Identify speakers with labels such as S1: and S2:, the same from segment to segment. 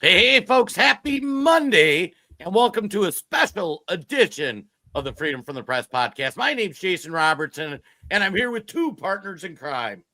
S1: Hey, folks, happy Monday, and welcome to a special edition of the Freedom from the Press podcast. My name's Jason Robertson, and I'm here with two partners in crime.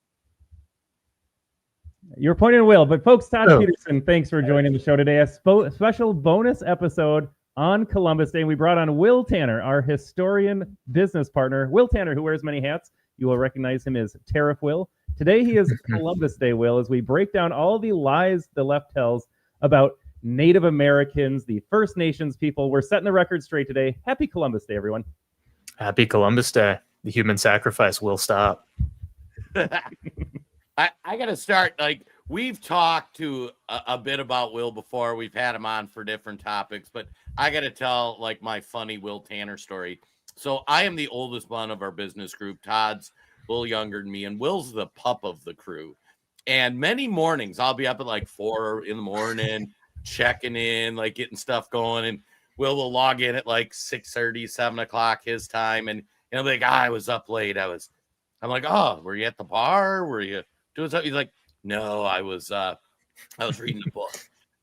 S2: You're pointing at Will, but folks, Todd Peterson, thanks for joining the show today. A special bonus episode on Columbus Day. We brought on Will Tanner, our historian business partner. Will Tanner, who wears many hats. You will recognize him as Tariff Will. Today he is Columbus Day Will, as we break down all the lies the left tells about Native Americans, the First Nations people. We're setting the record straight today. Happy Columbus Day, everyone.
S3: Happy Columbus Day. The human sacrifice will stop.
S1: I got to start. We've talked to a bit about Will before. We've had him on for different topics, but I got to tell my funny Will Tanner story. So I am the oldest one of our business group. Todd's a little younger than me, and Will's the pup of the crew. And many mornings I'll be up at 4 in the morning, checking in, getting stuff going. And Will log in at 6:30, 7 o'clock his time. And he'll be like, I was up late. I'm like, oh, were you at the bar? Were you doing something? He's like, no, I was reading a book.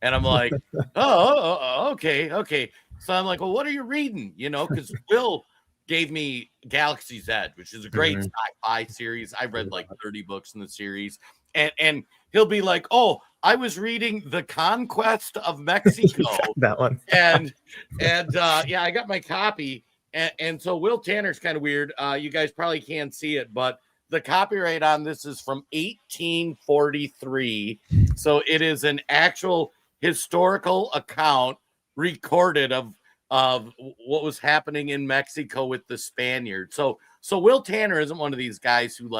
S1: And I'm like, okay. So I'm like, well, what are you reading? Because Will gave me Galaxy's Edge, which is a great sci-fi series. I read 30 books in the series. And he'll be like, oh, I was reading The Conquest of Mexico.
S3: That one.
S1: and I got my copy. And so Will Tanner's kind of weird. You guys probably can't see it, but the copyright on this is from 1843. So it is an actual historical account recorded of what was happening in Mexico with the Spaniards. So Will Tanner isn't one of these guys who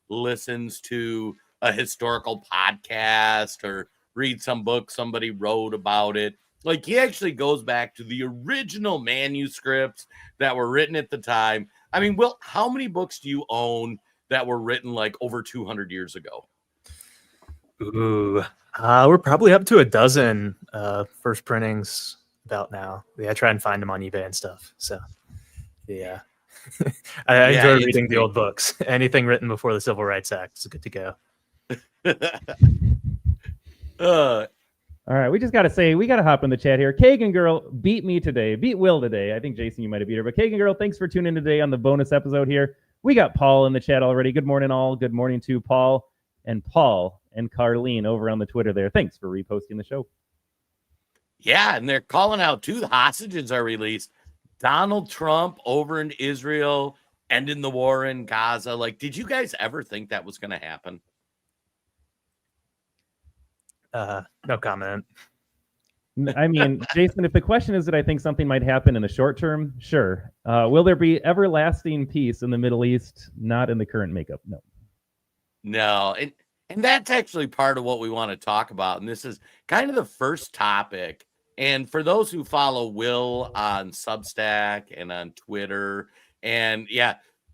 S1: listens to a historical podcast or read some book somebody wrote about it. He actually goes back to the original manuscripts that were written at the time. I mean, Will, how many books do you own that were written over 200 years ago?
S3: Ooh, we're probably up to a dozen first printings about now. Yeah, I try and find them on eBay and stuff. So, yeah. I enjoy reading the old books. Anything written before the Civil Rights Act is good to go.
S2: All right, we just got to say, we got to hop in the chat here. Kagan Girl beat me today, beat Will today. I think, Jason, you might have beat her. But Kagan Girl, thanks for tuning in today on the bonus episode here. We got Paul in the chat already. Good morning, all. Good morning to Paul and Carlene over on the Twitter there. Thanks for reposting the show.
S1: Yeah, and they're calling out, too. The hostages are released. Donald Trump over in Israel, ending the war in Gaza. Did you guys ever think that was going to happen?
S3: No comment.
S2: I mean, Jason, if the question is that I think something might happen in the short term, sure. Will there be everlasting peace in the Middle East? Not in the current makeup, no.
S1: No, and that's actually part of what we want to talk about. And this is kind of the first topic. And for those who follow Will on Substack and on Twitter, and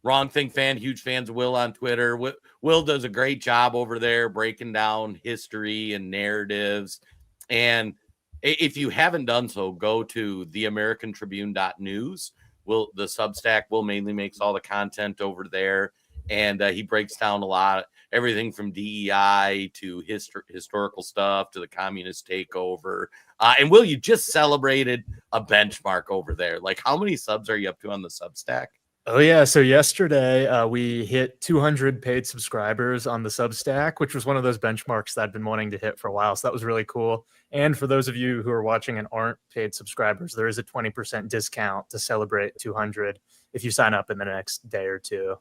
S1: Wrong Thing fan, huge fans of Will on Twitter. Will does a great job over there breaking down history and narratives. And if you haven't done so, go to theamericantribune.news. The Substack, Will mainly makes all the content over there. And he breaks down a lot, everything from DEI to historical stuff to the communist takeover. And Will, you just celebrated a benchmark over there. How many subs are you up to on the Substack?
S3: Oh, yeah. So yesterday we hit 200 paid subscribers on the Substack, which was one of those benchmarks that I'd been wanting to hit for a while. So that was really cool. And for those of you who are watching and aren't paid subscribers, there is a 20% discount to celebrate 200 if you sign up in the next day or two.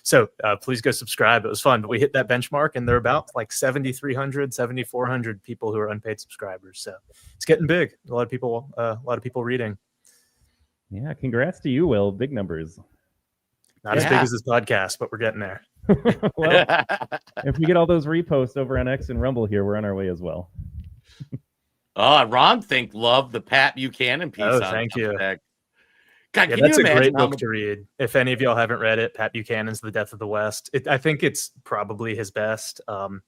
S3: So please go subscribe. It was fun. But we hit that benchmark, and there are about 7,300, 7,400 people who are unpaid subscribers. So it's getting big. A lot of people reading.
S2: Yeah, congrats to you, Will. Big numbers.
S3: Not as big as this podcast, but we're getting there.
S2: Well, if we get all those reposts over on X and Rumble here, we're on our way as well.
S1: Ron loved the Pat Buchanan piece.
S3: Oh, thank you.
S1: God,
S3: yeah, that's a great book to read. If any of y'all haven't read it, Pat Buchanan's The Death of the West. I think it's probably his best of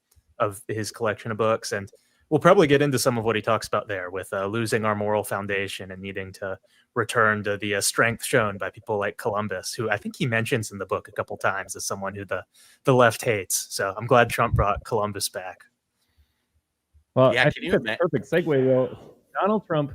S3: his collection of books. And we'll probably get into some of what he talks about there with losing our moral foundation and needing to return to the strength shown by people like Columbus, who I think he mentions in the book a couple times as someone who the left hates. So I'm glad Trump brought Columbus back.
S2: Well,
S1: Yeah,
S2: I
S1: can
S2: think
S1: you
S2: that's a
S1: imagine?
S2: perfect segue, though. Donald Trump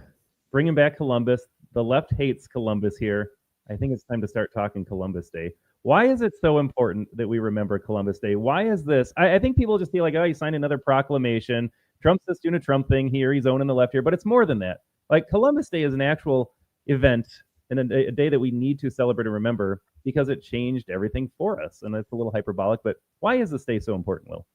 S2: bringing back Columbus. The left hates Columbus here. I think it's time to start talking Columbus Day. Why is it so important that we remember Columbus Day? Why is this? I think people just feel like, oh, you signed another proclamation. Trump's just doing a Trump thing here. He's owning the left here. But it's more than that. Like, Columbus Day is an actual event and a day that we need to celebrate and remember because it changed everything for us. And it's a little hyperbolic, but why is this day so important, Will?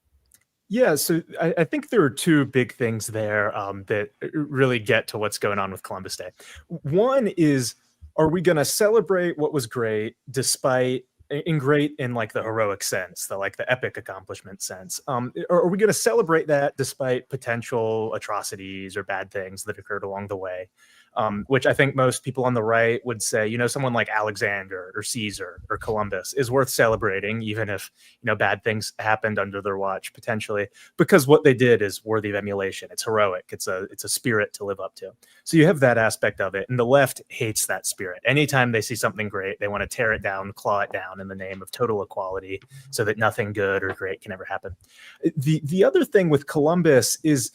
S3: Yeah, so I think there are two big things there that really get to what's going on with Columbus Day. One is, are we going to celebrate what was great despite in great in like the heroic sense, the like the epic accomplishment sense? Or are we going to celebrate that despite potential atrocities or bad things that occurred along the way? Which I think most people on the right would say, someone like Alexander or Caesar or Columbus is worth celebrating, even if, bad things happened under their watch potentially, because what they did is worthy of emulation. It's heroic. It's a spirit to live up to. So you have that aspect of it. And the left hates that spirit. Anytime they see something great, they want to tear it down, claw it down in the name of total equality so that nothing good or great can ever happen. The other thing with Columbus is,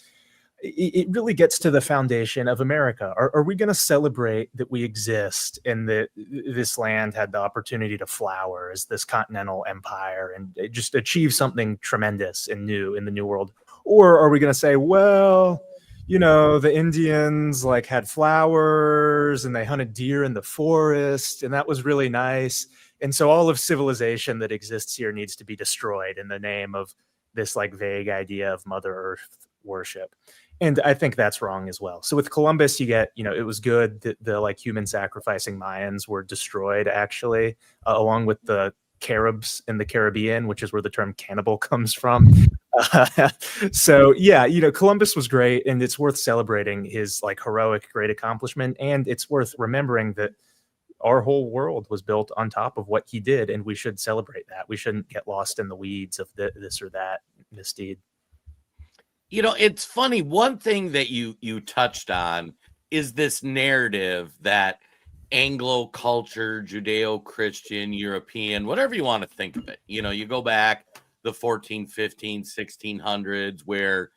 S3: it really gets to the foundation of America. Are we going to celebrate that we exist and that this land had the opportunity to flower as this continental empire and just achieve something tremendous and new in the New World? Or are we going to say, well, the Indians like had flowers and they hunted deer in the forest and that was really nice. And so all of civilization that exists here needs to be destroyed in the name of this like vague idea of Mother Earth worship. And I think that's wrong as well. So with Columbus, you get, it was good that the like human sacrificing Mayans were destroyed actually, along with the Caribs in the Caribbean, which is where the term cannibal comes from. So yeah, Columbus was great and it's worth celebrating his like heroic, great accomplishment. And it's worth remembering that our whole world was built on top of what he did. And we should celebrate that. We shouldn't get lost in the weeds of this or that misdeed.
S1: It's funny. One thing that you touched on is this narrative that Anglo culture, Judeo-Christian, European, whatever you want to think of it. You go back the 14, 15, 1600s where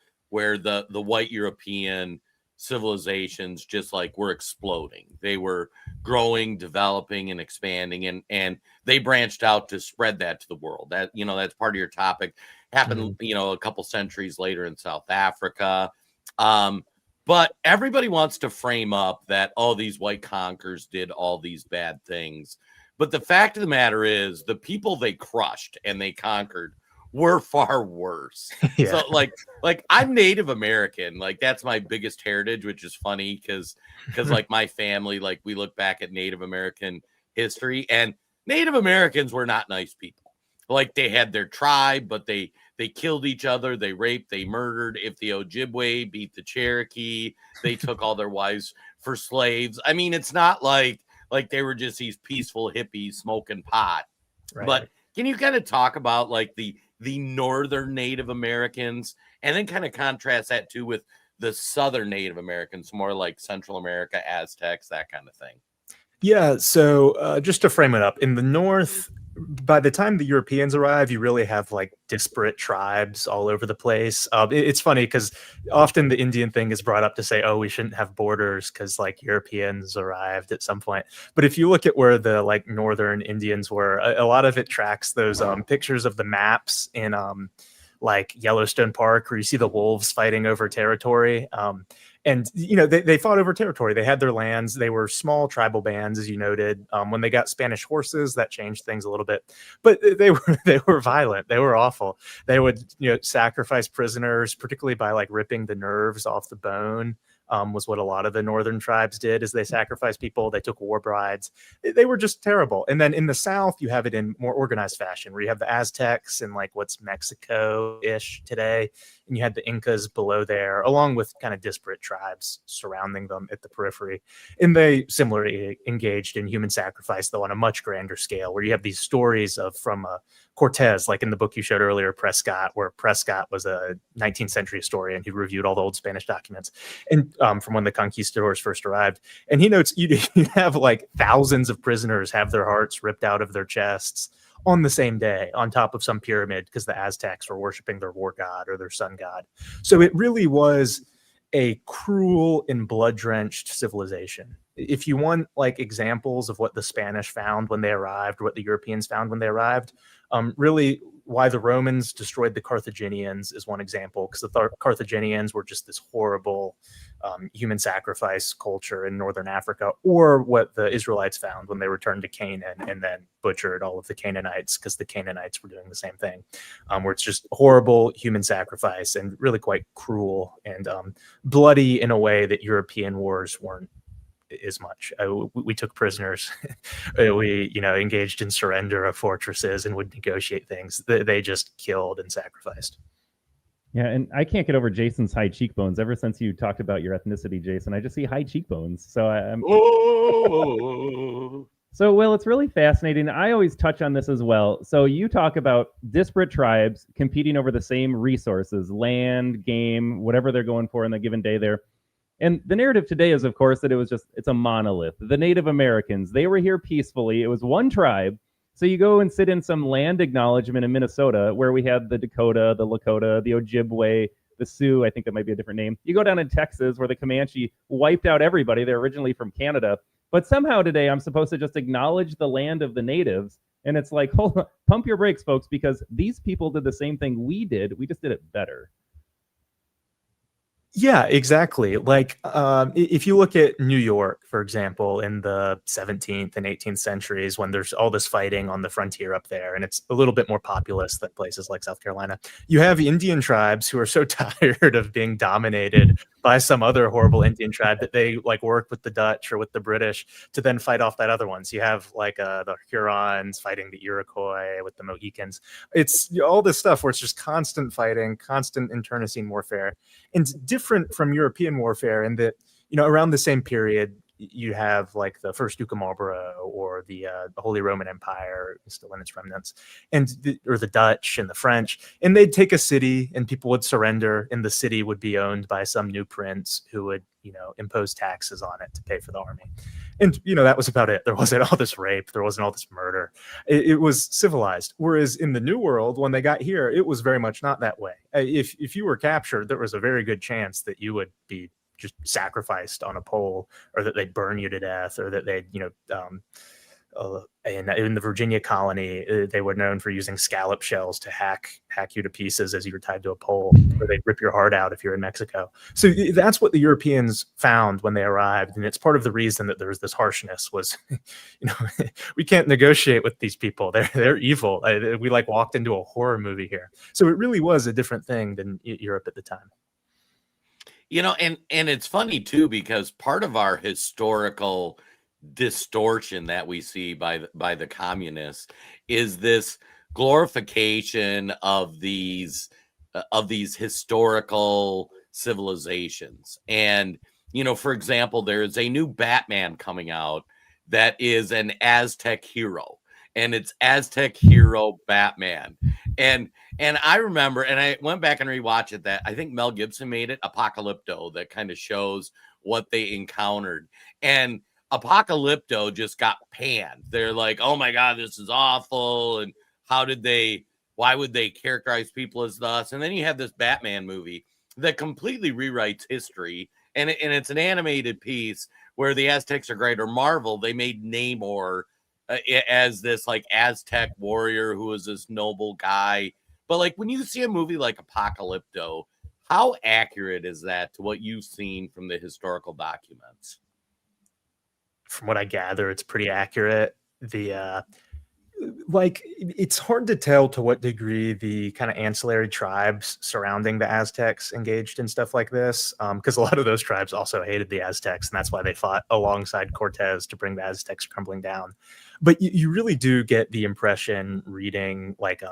S1: the white European civilizations just like were exploding. They were growing, developing, and expanding, and they branched out to spread that to the world. That's part of your topic. Happened, a couple centuries later in South Africa. But everybody wants to frame up that, these white conquerors did all these bad things. But the fact of the matter is the people they crushed and they conquered were far worse. Yeah. So like I'm Native American, like that's my biggest heritage, which is funny because like my family, like we look back at Native American history and Native Americans were not nice people. Like they had their tribe, but they killed each other, they raped, they murdered. If the Ojibwe beat the Cherokee, they took all their wives for slaves. I mean, it's not like they were just these peaceful hippies smoking pot. Right. But can you kind of talk about like the northern Native Americans and then kind of contrast that too with the southern Native Americans, more like Central America, Aztecs, that kind of thing?
S3: Yeah, so just to frame it up, in the north, by the time the Europeans arrive, you really have like disparate tribes all over the place. It's funny because often the Indian thing is brought up to say, oh, we shouldn't have borders because like Europeans arrived at some point. But if you look at where the like northern Indians were, a lot of it tracks those pictures of the maps in like Yellowstone Park where you see the wolves fighting over territory. And, they fought over territory. They had their lands. They were small tribal bands, as you noted. When they got Spanish horses, that changed things a little bit. But they were violent. They were awful. They would, sacrifice prisoners, particularly by like ripping the nerves off the bone. Was what a lot of the northern tribes did is they sacrificed people. They took war brides. They were just terrible. And then in the South, you have it in more organized fashion where you have the Aztecs and like what's Mexico-ish today. And you had the Incas below there, along with kind of disparate tribes surrounding them at the periphery. And they similarly engaged in human sacrifice, though on a much grander scale, where you have these stories from Cortez, like in the book you showed earlier, Prescott, where Prescott was a 19th century historian who reviewed all the old Spanish documents and from when the conquistadors first arrived. And he notes you have like thousands of prisoners have their hearts ripped out of their chests. on the same day on top of some pyramid because the Aztecs were worshiping their war god or their sun god. So it really was a cruel and blood-drenched civilization. If you want like examples of what the Spanish found when they arrived, what the Europeans found when they arrived, really why the Romans destroyed the Carthaginians is one example, because the Carthaginians were just this horrible human sacrifice culture in northern Africa, or what the Israelites found when they returned to Canaan and then butchered all of the Canaanites because the Canaanites were doing the same thing, where it's just horrible human sacrifice and really quite cruel and bloody in a way that European wars weren't as much. We took prisoners. We, engaged in surrender of fortresses and would negotiate things. They just killed and sacrificed.
S2: Yeah, and I can't get over Jason's high cheekbones. Ever since you talked about your ethnicity, Jason, I just see high cheekbones. So I'm.
S1: Oh.
S2: So, Will, it's really fascinating. I always touch on this as well. So you talk about disparate tribes competing over the same resources, land, game, whatever they're going for in the given day there. And the narrative today is, of course, that it's a monolith. The Native Americans, they were here peacefully. It was one tribe. So you go and sit in some land acknowledgement in Minnesota where we have the Dakota, the Lakota, the Ojibwe, the Sioux. I think that might be a different name. You go down in Texas where the Comanche wiped out everybody. They're originally from Canada. But somehow today I'm supposed to just acknowledge the land of the natives. And it's like, hold on, pump your brakes, folks, because these people did the same thing we did. We just did it better.
S3: Yeah, exactly. Like if you look at New York, for example, in the 17th and 18th centuries, when there's all this fighting on the frontier up there, and it's a little bit more populous than places like South Carolina, you have Indian tribes who are so tired of being dominated by some other horrible Indian tribe that they like work with the Dutch or with the British to then fight off that other one. So you have like the Hurons fighting the Iroquois with the Mohicans. It's all this stuff where it's just constant fighting, constant internecine warfare, and different from European warfare in that, around the same period, you have like the first Duke of Marlborough or the Holy Roman Empire still in its remnants, or the Dutch and the French, and they'd take a city and people would surrender, and the city would be owned by some new prince who would impose taxes on it to pay for the army. And that was about it. There wasn't all this rape, there wasn't all this murder. It was civilized. Whereas in the New World, when they got here, it was very much not that way. If you were captured, there was a very good chance that you would be just sacrificed on a pole, or that they'd burn you to death, or that they'd in the Virginia colony, they were known for using scallop shells to hack you to pieces as you were tied to a pole, or they'd rip your heart out if you're in Mexico. So that's what the Europeans found when they arrived, and it's part of the reason that there was this harshness was, we can't negotiate with these people. They're evil. We like walked into a horror movie here. So it really was a different thing than Europe at the time.
S1: And it's funny too, because part of our historical distortion that we see by the communists is this glorification of these historical civilizations. And for example, there is a new Batman coming out that is an Aztec hero, and it's Aztec hero Batman. And I remember, and I went back and rewatched it, that I think Mel Gibson made it, Apocalypto, that kind of shows what they encountered. And Apocalypto just got panned. They're like, oh my God, this is awful. And why would they characterize people as thus? And then you have this Batman movie that completely rewrites history. And it's an animated piece where the Aztecs are great. Or Marvel, they made Namor as this like Aztec warrior who was this noble guy. But like when you see a movie like Apocalypto, how accurate is that to what you've seen from the historical documents?
S3: From what I gather, it's pretty accurate. It's hard to tell to what degree the kind of ancillary tribes surrounding the Aztecs engaged in stuff like this, because a lot of those tribes also hated the Aztecs, and that's why they fought alongside Cortez to bring the Aztecs crumbling down. But you really do get the impression reading, like,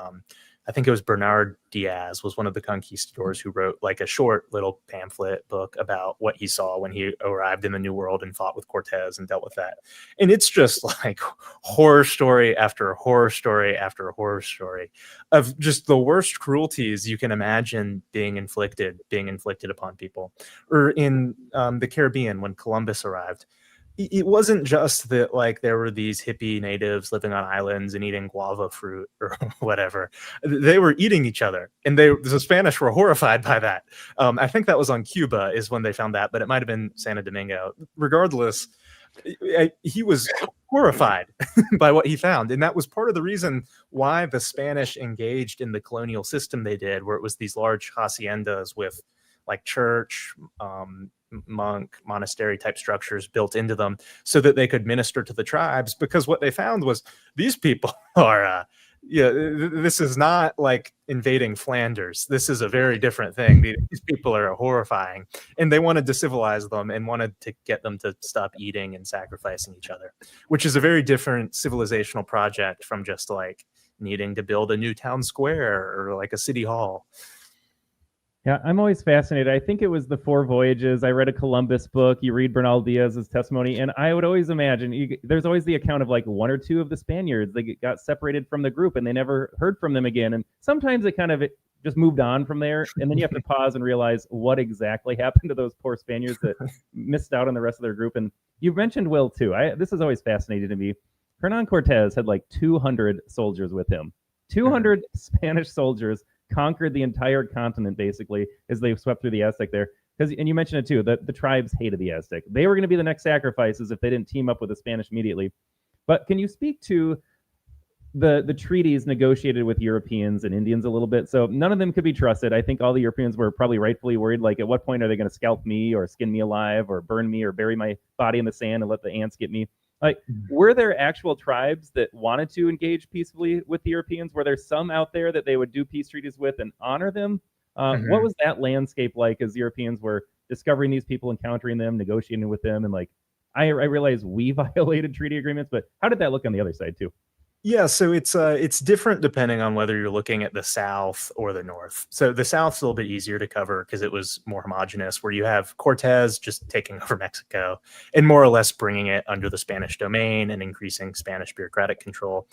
S3: I think it was Bernard Diaz was one of the conquistadors who wrote like a short little pamphlet book about what he saw when he arrived in the New World and fought with Cortez and dealt with that. And it's just like horror story after horror story after horror story of just the worst cruelties you can imagine being inflicted upon people. Or in the Caribbean, when Columbus arrived, it wasn't just that like there were these hippie natives living on islands and eating guava fruit or whatever. They were eating each other, and the Spanish were horrified by that. I think that was on Cuba is when they found that, but it might have been Santo Domingo. Regardless, he was horrified by what he found, and that was part of the reason why the Spanish engaged in the colonial system they did, where it was these large haciendas with like church, monk, monastery type structures built into them so that they could minister to the tribes. Because what they found was these people are this is not like invading Flanders. This is a very different thing. These people are horrifying, and they wanted to civilize them and wanted to get them to stop eating and sacrificing each other, which is a very different civilizational project from just like needing to build a new town square or like a city hall.
S2: Yeah, I'm always fascinated. I think it was the Four Voyages. I read a Columbus book. You read Bernal Diaz's testimony, and I would always imagine there's always the account of like one or two of the Spaniards. They got separated from the group, and they never heard from them again. And sometimes it kind of just moved on from there, and then you have to pause and realize what exactly happened to those poor Spaniards that missed out on the rest of their group. And you mentioned Will too. This is always fascinating to me. Hernan Cortez had like 200 soldiers with him. 200 Spanish soldiers conquered the entire continent basically as they swept through the Aztec there. And you mentioned it too, that the tribes hated the Aztec. They were going to be the next sacrifices if they didn't team up with the Spanish immediately. But can you speak to the treaties negotiated with Europeans and Indians a little bit? So none of them could be trusted. I think all the Europeans were probably rightfully worried, like at what point are they going to scalp me or skin me alive or burn me or bury my body in the sand and let the ants get me? Like, were there actual tribes that wanted to engage peacefully with the Europeans? Were there some out there that they would do peace treaties with and honor them? What was that landscape like as Europeans were discovering these people, encountering them, negotiating with them? And like, I realize we violated treaty agreements, but how did that look on the other side too?
S3: Yeah, so it's different depending on whether you're looking at the South or the North. So the South's a little bit easier to cover because it was more homogenous, where you have Cortez just taking over Mexico and more or less bringing it under the Spanish domain and increasing Spanish bureaucratic control.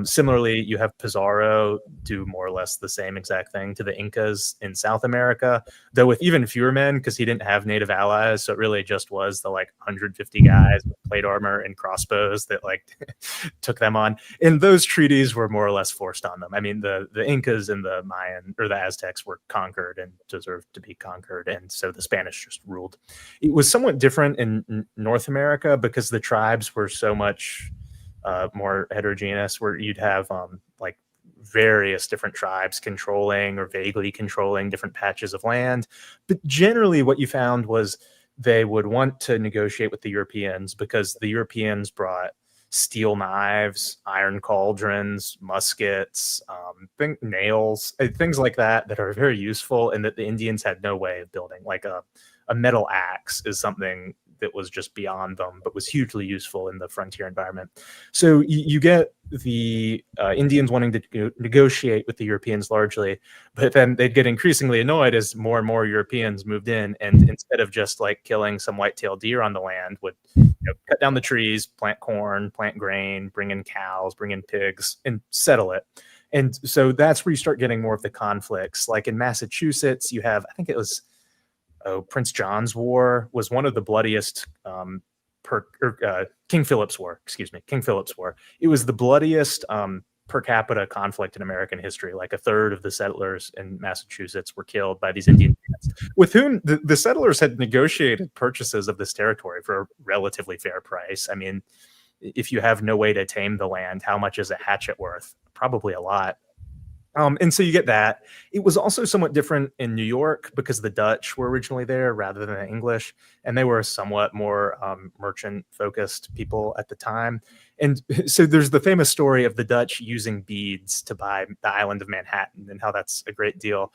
S3: Similarly, you have Pizarro do more or less the same exact thing to the Incas in South America, though with even fewer men because he didn't have native allies. So it really just was the like 150 guys with plate armor and crossbows that like took them on. And those treaties were more or less forced on them. I mean, the Incas and the Mayan or the Aztecs were conquered and deserved to be conquered. And so the Spanish just ruled. It was somewhat different in North America because the tribes were so much more heterogeneous, where you'd have like various different tribes controlling or vaguely controlling different patches of land. But generally what you found was they would want to negotiate with the Europeans because the Europeans brought steel knives, iron cauldrons, muskets, nails, things like that are very useful and that the Indians had no way of building. Like a metal axe is something that was just beyond them, but was hugely useful in the frontier environment. So you get the Indians wanting to negotiate with the Europeans largely, but then they'd get increasingly annoyed as more and more Europeans moved in, and instead of just like killing some white-tailed deer on the land, would cut down the trees, plant corn, plant grain, bring in cows, bring in pigs, and settle it. And so that's where you start getting more of the conflicts. Like in Massachusetts, you have, I think it was Prince John's War was one of the bloodiest King Philip's War. It was the bloodiest per capita conflict in American history. Like a third of the settlers in Massachusetts were killed by these Indian bands, with whom the settlers had negotiated purchases of this territory for a relatively fair price. I mean, if you have no way to tame the land, how much is a hatchet worth? Probably a lot. And so you get that. It was also somewhat different in New York because the Dutch were originally there rather than the English, and they were somewhat more merchant-focused people at the time. And so there's the famous story of the Dutch using beads to buy the island of Manhattan and how that's a great deal.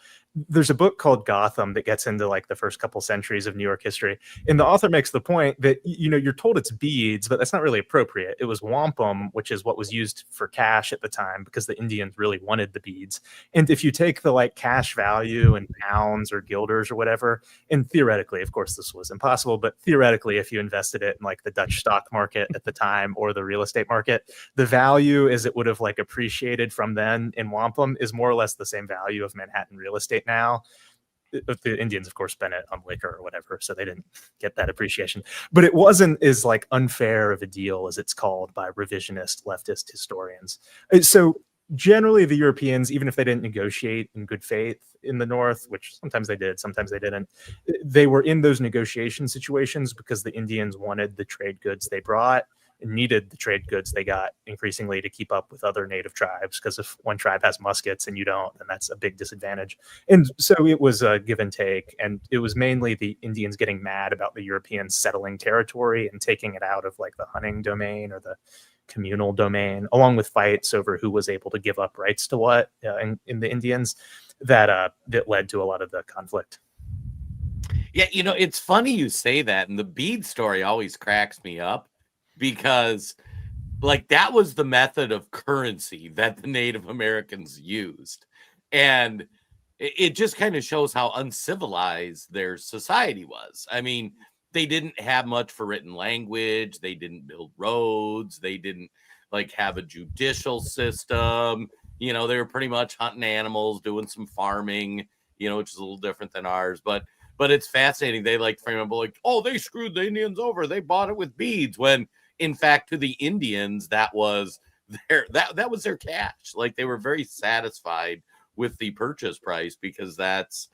S3: There's a book called Gotham that gets into like the first couple centuries of New York history. And the author makes the point that, you're told it's beads, but that's not really appropriate. It was wampum, which is what was used for cash at the time because the Indians really wanted the beads. And if you take the like cash value in pounds or guilders or whatever, and theoretically, of course, this was impossible, but theoretically, if you invested it in like the Dutch stock market at the time or the real estate market, the value as it would have like appreciated from then in wampum is more or less the same value of Manhattan real estate now. the Indians, of course, spent it on liquor or whatever, so they didn't get that appreciation. But it wasn't as like unfair of a deal as it's called by revisionist leftist historians. So generally, the Europeans, even if they didn't negotiate in good faith in the North, which sometimes they did, sometimes they didn't, they were in those negotiation situations because the Indians wanted the trade goods they brought and needed the trade goods they got increasingly to keep up with other native tribes. Because if one tribe has muskets and you don't, then that's a big disadvantage. And so it was a give and take. And it was mainly the Indians getting mad about the Europeans settling territory and taking it out of like the hunting domain or the communal domain, along with fights over who was able to give up rights to what in the Indians, that led to a lot of the conflict.
S1: Yeah, it's funny you say that, and the bead story always cracks me up because like that was the method of currency that the Native Americans used. And it just kind of shows how uncivilized their society was. I mean, they didn't have much for written language. They didn't build roads. They didn't like have a judicial system. They were pretty much hunting animals, doing some farming, which is a little different than ours. But it's fascinating. They like frame up like, oh, they screwed the Indians over. They bought it with beads, when in fact to the Indians that was that was their cash. Like they were very satisfied with the purchase price because that's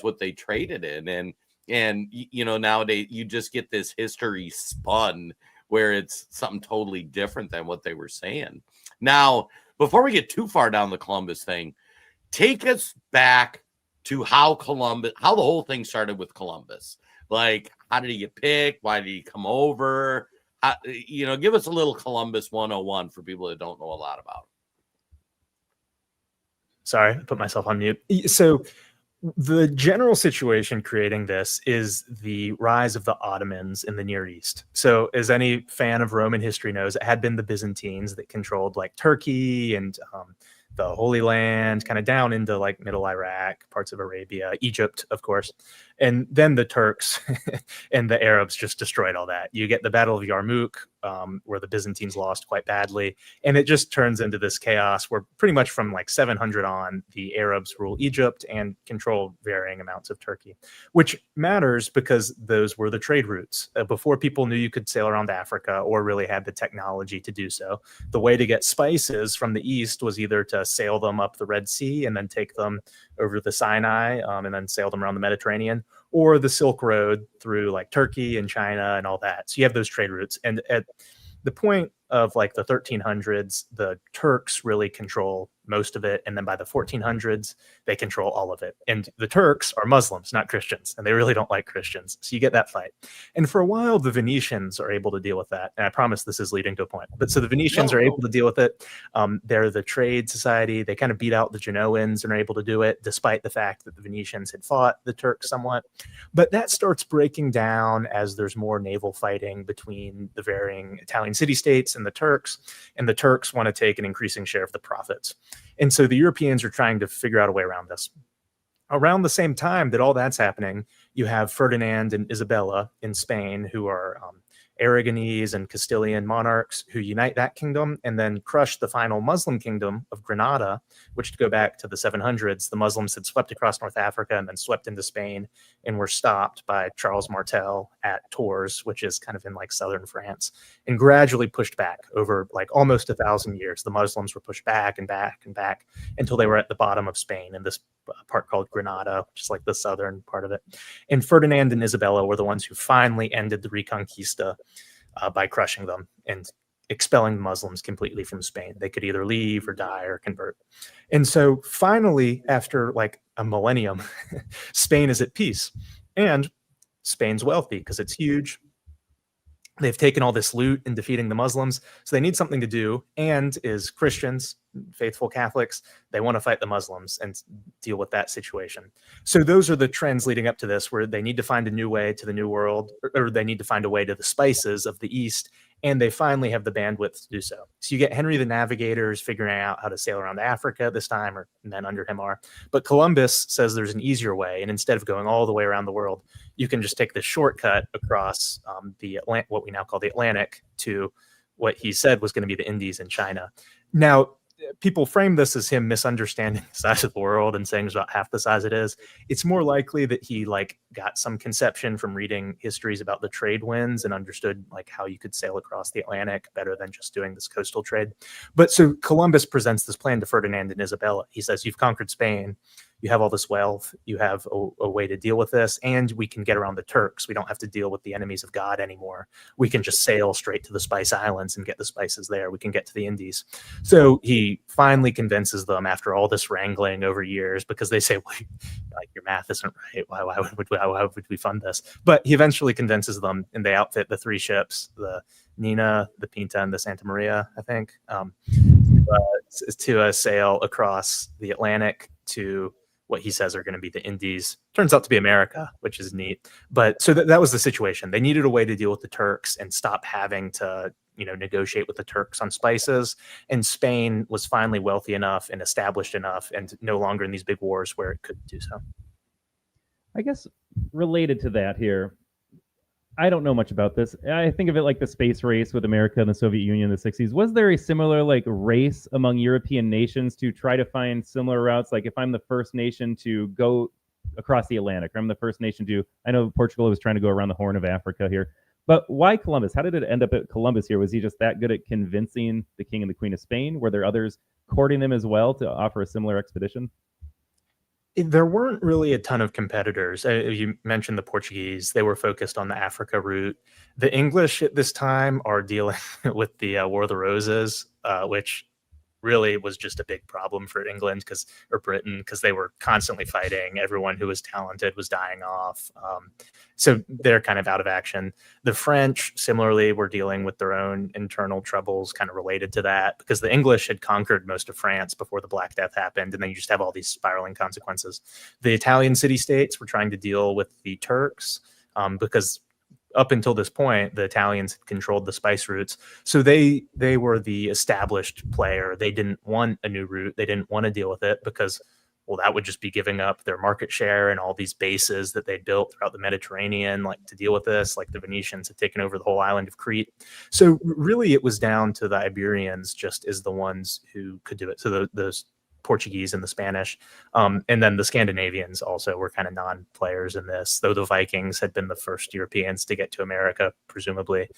S1: what they traded in. And nowadays you just get this history spun where it's something totally different than what they were saying. Now, before we get too far down the Columbus thing, take us back to how the whole thing started with Columbus. Like, how did he get picked? Why did he come over? Give us a little Columbus 101 for people that don't know a lot about him.
S3: Sorry, I put myself on mute. So the general situation creating this is the rise of the Ottomans in the Near East. So as any fan of Roman history knows, it had been the Byzantines that controlled like Turkey and the Holy Land, kind of down into like middle Iraq, parts of Arabia, Egypt, of course. And then the Turks and the Arabs just destroyed all that. You get the Battle of Yarmouk, where the Byzantines lost quite badly. And it just turns into this chaos where pretty much from like 700 on, the Arabs rule Egypt and control varying amounts of Turkey, which matters because those were the trade routes. Before people knew you could sail around Africa or really had the technology to do so, the way to get spices from the east was either to sail them up the Red Sea and then take them over the Sinai and then sail them around the Mediterranean, or the Silk Road through like Turkey and China and all that. So you have those trade routes. And at the point of like the 1300s, the Turks really control most of it. And then by the 1400s, they control all of it. And the Turks are Muslims, not Christians. And they really don't like Christians. So you get that fight. And for a while, the Venetians are able to deal with that. And I promise this is leading to a point. But so the Venetians are able to deal with it. They're the trade society. They kind of beat out the Genoans and are able to do it, despite the fact that the Venetians had fought the Turks somewhat. But that starts breaking down as there's more naval fighting between the varying Italian city-states and the Turks want to take an increasing share of the profits. And so the Europeans are trying to figure out a way around this. Around the same time that all that's happening, you have Ferdinand and Isabella in Spain, who are Aragonese and Castilian monarchs who unite that kingdom and then crush the final Muslim kingdom of Granada, which, to go back to the 700s, the Muslims had swept across North Africa and then swept into Spain and were stopped by Charles Martel at Tours, which is kind of in like southern France, and gradually pushed back over like almost 1,000 years. The Muslims were pushed back and back and back until they were at the bottom of Spain in this part called Granada, which is like the southern part of it. And Ferdinand and Isabella were the ones who finally ended the Reconquista by crushing them and expelling the Muslims completely from Spain. They could either leave or die or convert. And so finally, after like a millennium, Spain is at peace. And Spain's wealthy because it's huge. They've taken all this loot in defeating the Muslims, so they need something to do. And as Christians, faithful Catholics, they want to fight the Muslims and deal with that situation. So those are the trends leading up to this, where they need to find a new way to the New World, or they need to find a way to the spices of the East, and they finally have the bandwidth to do so. So you get Henry the Navigator's figuring out how to sail around Africa this time, or men under him are. But Columbus says there's an easier way, and instead of going all the way around the world, you can just take this shortcut across what we now call the Atlantic, to what he said was going to be the Indies and China. Now, people frame this as him misunderstanding the size of the world and saying it's about half the size it is. It's more likely that he like got some conception from reading histories about the trade winds and understood like how you could sail across the Atlantic better than just doing this coastal trade. But so Columbus presents this plan to Ferdinand and Isabella. He says, you've conquered Spain, you have all this wealth, you have a way to deal with this, and we can get around the Turks. We don't have to deal with the enemies of God anymore. We can just sail straight to the Spice Islands and get the spices there. We can get to the Indies. So he finally convinces them after all this wrangling over years, because they say, well, like, your math isn't right. Why would we fund this? But he eventually convinces them, and they outfit the 3 ships, the Nina, the Pinta, and the Santa Maria, I think, to sail across the Atlantic to what he says are going to be the Indies. Turns out to be America, which is neat. But so that was the situation. They needed a way to deal with the Turks and stop having to, negotiate with the Turks on spices. And Spain was finally wealthy enough and established enough and no longer in these big wars where it could do so.
S2: I guess related to that here, I don't know much about this. I think of it like the space race with America and the Soviet Union in the 60s. Was there a similar like race among European nations to try to find similar routes? Like if I'm the first nation to go across the Atlantic, or I'm the first nation to, I know Portugal was trying to go around the Horn of Africa here, but why Columbus? How did it end up at Columbus here? Was he just that good at convincing the king and the queen of Spain? Were there others courting them as well to offer a similar expedition?
S3: There weren't really a ton of competitors. You mentioned the Portuguese. They were focused on the Africa route. The English at this time are dealing with the War of the Roses, which really was just a big problem for England or Britain, because they were constantly fighting. Everyone who was talented was dying off. So they're kind of out of action. The French, similarly, were dealing with their own internal troubles kind of related to that, because the English had conquered most of France before the Black Death happened, and then you just have all these spiraling consequences. The Italian city-states were trying to deal with the Turks, because up until this point, the Italians had controlled the spice routes. So they were the established player. They didn't want a new route. They didn't want to deal with it because, well, that would just be giving up their market share and all these bases that they built throughout the Mediterranean, like to deal with this, like the Venetians had taken over the whole island of Crete. So really it was down to the Iberians just as the ones who could do it. So those Portuguese and the Spanish. And then the Scandinavians also were kind of non-players in this, though the Vikings had been the first Europeans to get to America, presumably.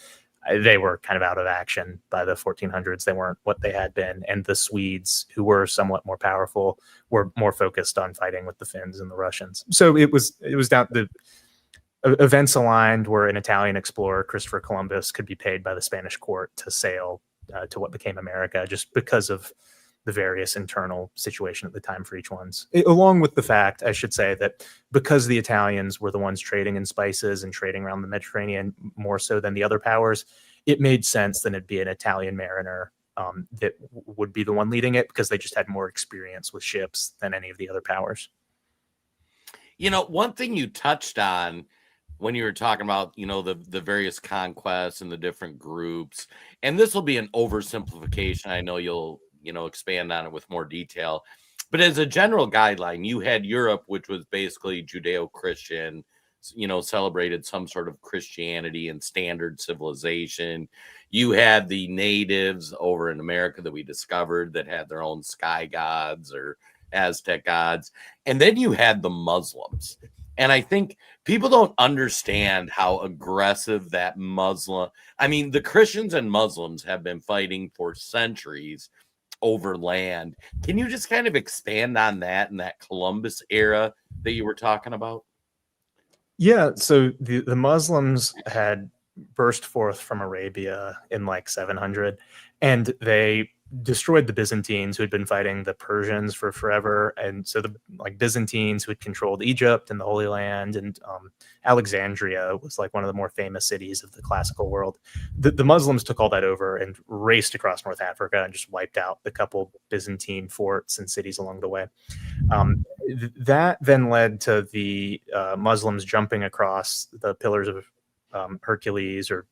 S3: They were kind of out of action by the 1400s. They weren't what they had been. And the Swedes, who were somewhat more powerful, were more focused on fighting with the Finns and the Russians. So it was down the events aligned where an Italian explorer, Christopher Columbus, could be paid by the Spanish court to sail to what became America, just because of the various internal situation at the time for each one's. Along with the fact, I should say, that because the Italians were the ones trading in spices and trading around the Mediterranean more so than the other powers, it made sense that it'd be an Italian mariner that would be the one leading it, because they just had more experience with ships than any of the other powers.
S1: One thing you touched on when you were talking about, the various conquests and the different groups, and this will be an oversimplification. I know you'll expand on it with more detail. But as a general guideline, you had Europe, which was basically Judeo-Christian, celebrated some sort of Christianity and standard civilization. You had the natives over in America that we discovered that had their own sky gods or Aztec gods. And then you had the Muslims. And I think people don't understand how aggressive that the Christians and Muslims have been fighting for centuries over land. Can you just kind of expand on that in that Columbus era that you were talking about?
S3: Yeah, so the Muslims had burst forth from Arabia in like 700, and they destroyed the Byzantines, who had been fighting the Persians for forever. And so the Byzantines, who had controlled Egypt and the Holy Land, and Alexandria was like one of the more famous cities of the classical world. The Muslims took all that over and raced across North Africa and just wiped out the couple Byzantine forts and cities along the way. That then led to the Muslims jumping across the Pillars of Hercules, or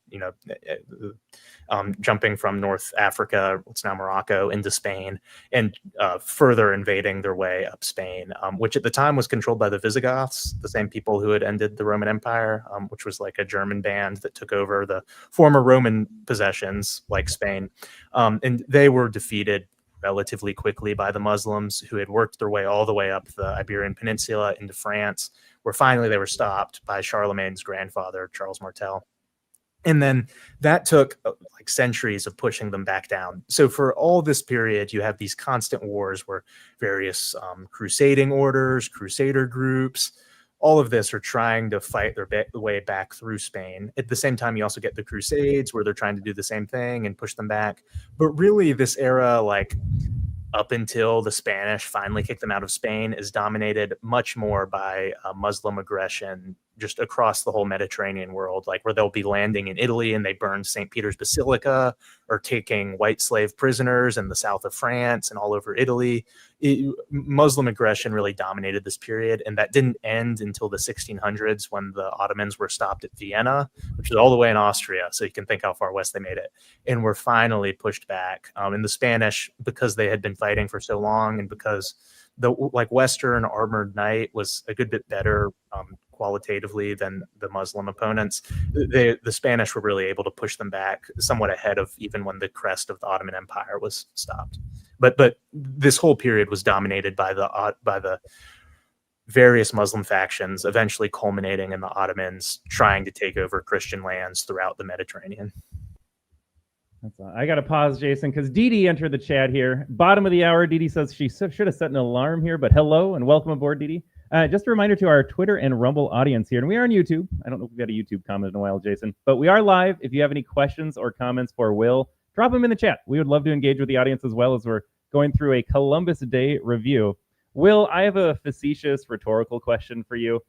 S3: jumping from North Africa, what's now Morocco, into Spain, and further invading their way up Spain, which at the time was controlled by the Visigoths, the same people who had ended the Roman Empire, which was like a German band that took over the former Roman possessions like Spain. And they were defeated relatively quickly by the Muslims, who had worked their way all the way up the Iberian Peninsula into France, where finally they were stopped by Charlemagne's grandfather, Charles Martel. And then that took like centuries of pushing them back down. So for all this period, you have these constant wars where various crusading orders, crusader groups, all of this are trying to fight their way back through Spain. At the same time, you also get the Crusades where they're trying to do the same thing and push them back. But really, this era, like up until the Spanish finally kicked them out of Spain, is dominated much more by Muslim aggression just across the whole Mediterranean world, like where they'll be landing in Italy and they burn St. Peter's Basilica, or taking white slave prisoners in the south of France and all over Italy. Muslim aggression really dominated this period, and that didn't end until the 1600s when the Ottomans were stopped at Vienna, which is all the way in Austria, so you can think how far west they made it, and were finally pushed back. And the Spanish, because they had been fighting for so long, and because the like Western armored knight was a good bit better qualitatively than the Muslim opponents, the Spanish were really able to push them back somewhat ahead of even when the crest of the Ottoman Empire was stopped. But this whole period was dominated by the various Muslim factions, eventually culminating in the Ottomans trying to take over Christian lands throughout the Mediterranean.
S2: I got to pause, Jason, because Dee Dee entered the chat here. Bottom of the hour, Dee Dee says she should have set an alarm here, but hello and welcome aboard, Dee Dee. Just a reminder to our Twitter and Rumble audience here, and we are on YouTube. I don't know if we've got a YouTube comment in a while, Jason, but we are live. If you have any questions or comments for Will, drop them in the chat. We would love to engage with the audience as well as we're going through a Columbus Day review. Will, I have a facetious rhetorical question for you.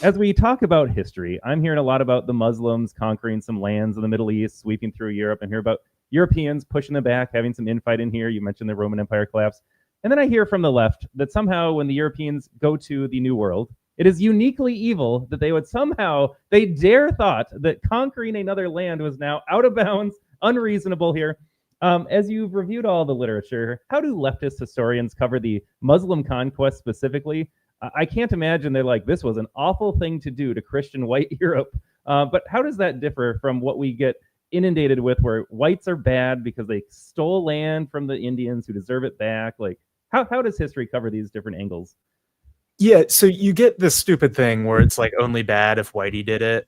S2: As we talk about history, I'm hearing a lot about the Muslims conquering some lands in the Middle East, sweeping through Europe, and hear about Europeans pushing them back, having some infight in here. You mentioned the Roman Empire collapse. And then I hear from the left that somehow when the Europeans go to the New World, it is uniquely evil that they would somehow, they dare thought that conquering another land was now out of bounds, unreasonable here. As you've reviewed all the literature, how do leftist historians cover the Muslim conquest specifically? I can't imagine they're like, this was an awful thing to do to Christian white Europe. But how does that differ from what we get inundated with, where whites are bad because they stole land from the Indians who deserve it back? Like, how does history cover these different angles?
S3: Yeah, so you get this stupid thing where it's like only bad if whitey did it.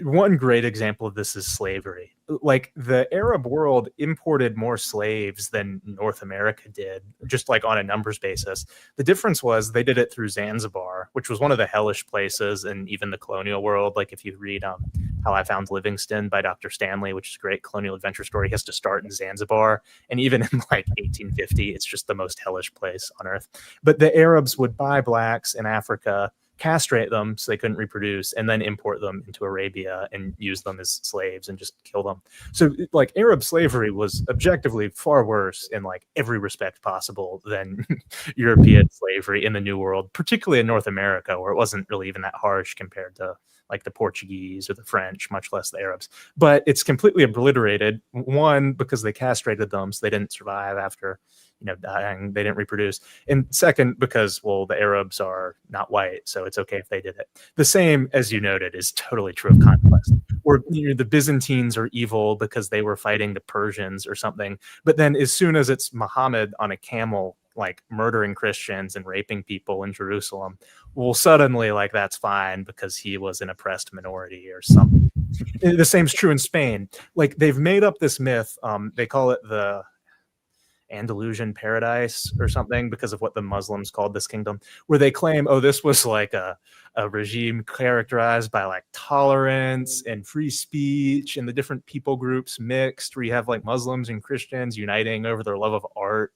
S3: One great example of this is slavery. Like the Arab world imported more slaves than North America did, just like on a numbers basis. The difference was they did it through Zanzibar, which was one of the hellish places in even the colonial world. Like if you read How I Found Livingston by Dr. Stanley, which is a great colonial adventure story, he has to start in Zanzibar. And even in like 1850, it's just the most hellish place on earth. But the Arabs would buy blacks in Africa, castrate them so they couldn't reproduce, and then import them into Arabia and use them as slaves and just kill them. So like Arab slavery was objectively far worse in like every respect possible than European slavery in the New World, particularly in North America, where it wasn't really even that harsh compared to like the Portuguese or the French, much less the Arabs. But it's completely obliterated. One, because they castrated them, so they didn't survive after, dying, they didn't reproduce. And second, because, well, the Arabs are not white, so it's okay if they did it. The same, as you noted, is totally true of conquest, where the Byzantines are evil because they were fighting the Persians or something. But then as soon as it's Muhammad on a camel, like murdering Christians and raping people in Jerusalem, well, suddenly like that's fine because he was an oppressed minority or something. The same's true in Spain. Like they've made up this myth. They call it the Andalusian paradise or something because of what the Muslims called this kingdom, where they claim, oh, this was like a regime characterized by like tolerance and free speech and the different people groups mixed, where you have like Muslims and Christians uniting over their love of art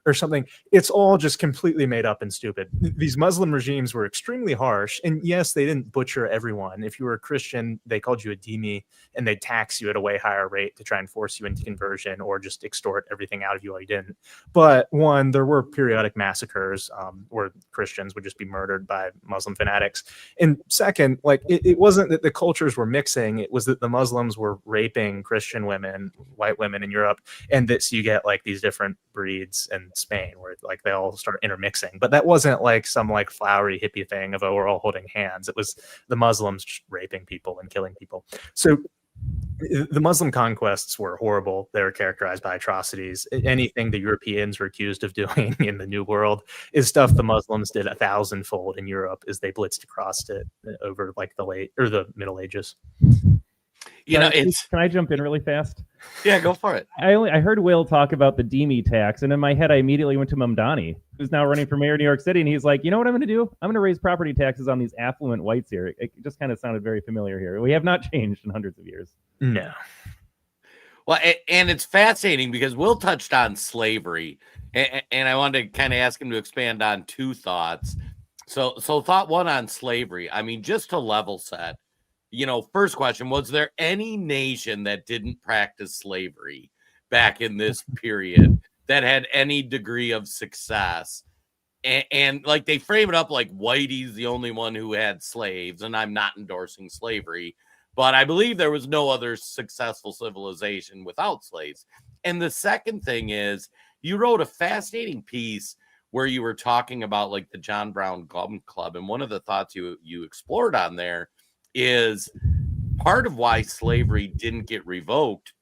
S3: or something. It's all just completely made up and stupid. These Muslim regimes were extremely harsh. And yes, they didn't butcher everyone. If you were a Christian, they called you a dhimmi and they'd tax you at a way higher rate to try and force you into conversion or just extort everything out of you while you didn't. But one, there were periodic massacres where Christians would just be murdered by Muslim fanatics. And second, like it wasn't that the cultures were mixing. It was that the Muslims were raping Christian women, white women in Europe. And that so you get like these different breeds and Spain where like they all start intermixing. But that wasn't like some like flowery hippie thing of, oh, we're all holding hands. It was the Muslims raping people and killing people. So The Muslim conquests were horrible. They were characterized by atrocities. Anything the Europeans were accused of doing in the New World is stuff the Muslims did 1,000-fold in Europe as they blitzed across it over like the Middle Ages.
S2: Can I jump in really fast?
S1: Yeah, go for it.
S2: I heard Will talk about the Demi tax, and in my head, I immediately went to Mamdani, who's now running for mayor of New York City, and he's like, you know what I'm going to do? I'm going to raise property taxes on these affluent whites here. It just kind of sounded very familiar here. We have not changed in hundreds of years.
S3: No.
S1: Well, and it's fascinating because Will touched on slavery, and I wanted to kind of ask him to expand on two thoughts. So thought one on slavery. I mean, just to level set, first question, was there any nation that didn't practice slavery back in this period that had any degree of success? And like they frame it up like Whitey's the only one who had slaves, and I'm not endorsing slavery, but I believe there was no other successful civilization without slaves. And the second thing is, you wrote a fascinating piece where you were talking about like the John Brown Gun Club, and one of the thoughts you explored on there is part of why slavery didn't get revoked.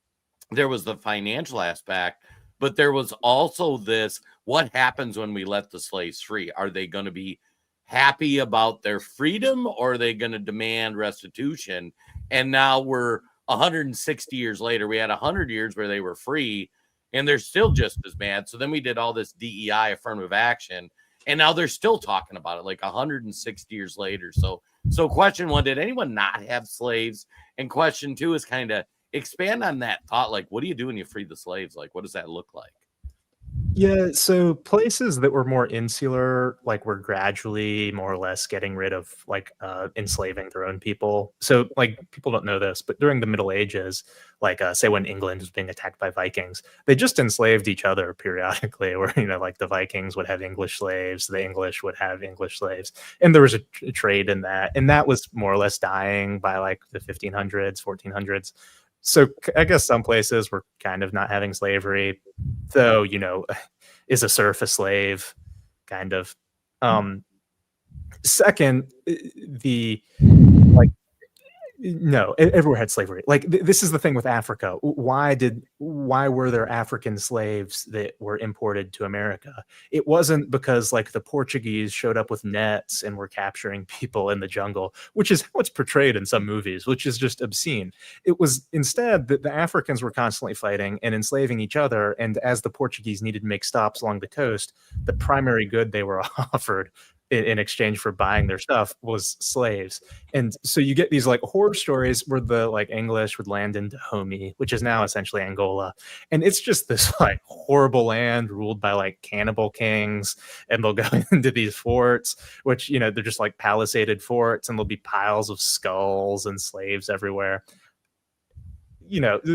S1: There was the financial aspect, but there was also this, what happens when we let the slaves free? Are they going to be happy about their freedom, or are they going to demand restitution? And now we're 160 years later. We had 100 years where they were free, and they're still just as mad. So then we did all this DEI, affirmative action, and now they're still talking about it like 160 years later. So question one, did anyone not have slaves? And question two is kind of expand on that thought. Like, what do you do when you free the slaves? Like, what does that look like?
S3: Yeah, so places that were more insular, like were gradually more or less getting rid of like enslaving their own people. So like people don't know this, but during the Middle Ages, like say when England was being attacked by Vikings, they just enslaved each other periodically, where like the Vikings would have English slaves, the English would have English slaves, and there was a trade in that, and that was more or less dying by like the 1500s, 1400s. So I guess some places were kind of not having slavery, though, is a serf a slave, kind of. Second, no, everywhere had slavery. Like this is the thing with Africa. Why were there African slaves that were imported to America? It wasn't because like the Portuguese showed up with nets and were capturing people in the jungle, which is how it's portrayed in some movies, which is just obscene. It was instead that the Africans were constantly fighting and enslaving each other. And as the Portuguese needed to make stops along the coast, the primary good they were offered in exchange for buying their stuff was slaves. And so you get these like horror stories where the like English would land in Dahomey, which is now essentially Angola, and it's just this like horrible land ruled by like cannibal kings, and they'll go into these forts, which they're just like palisaded forts, and there'll be piles of skulls and slaves everywhere.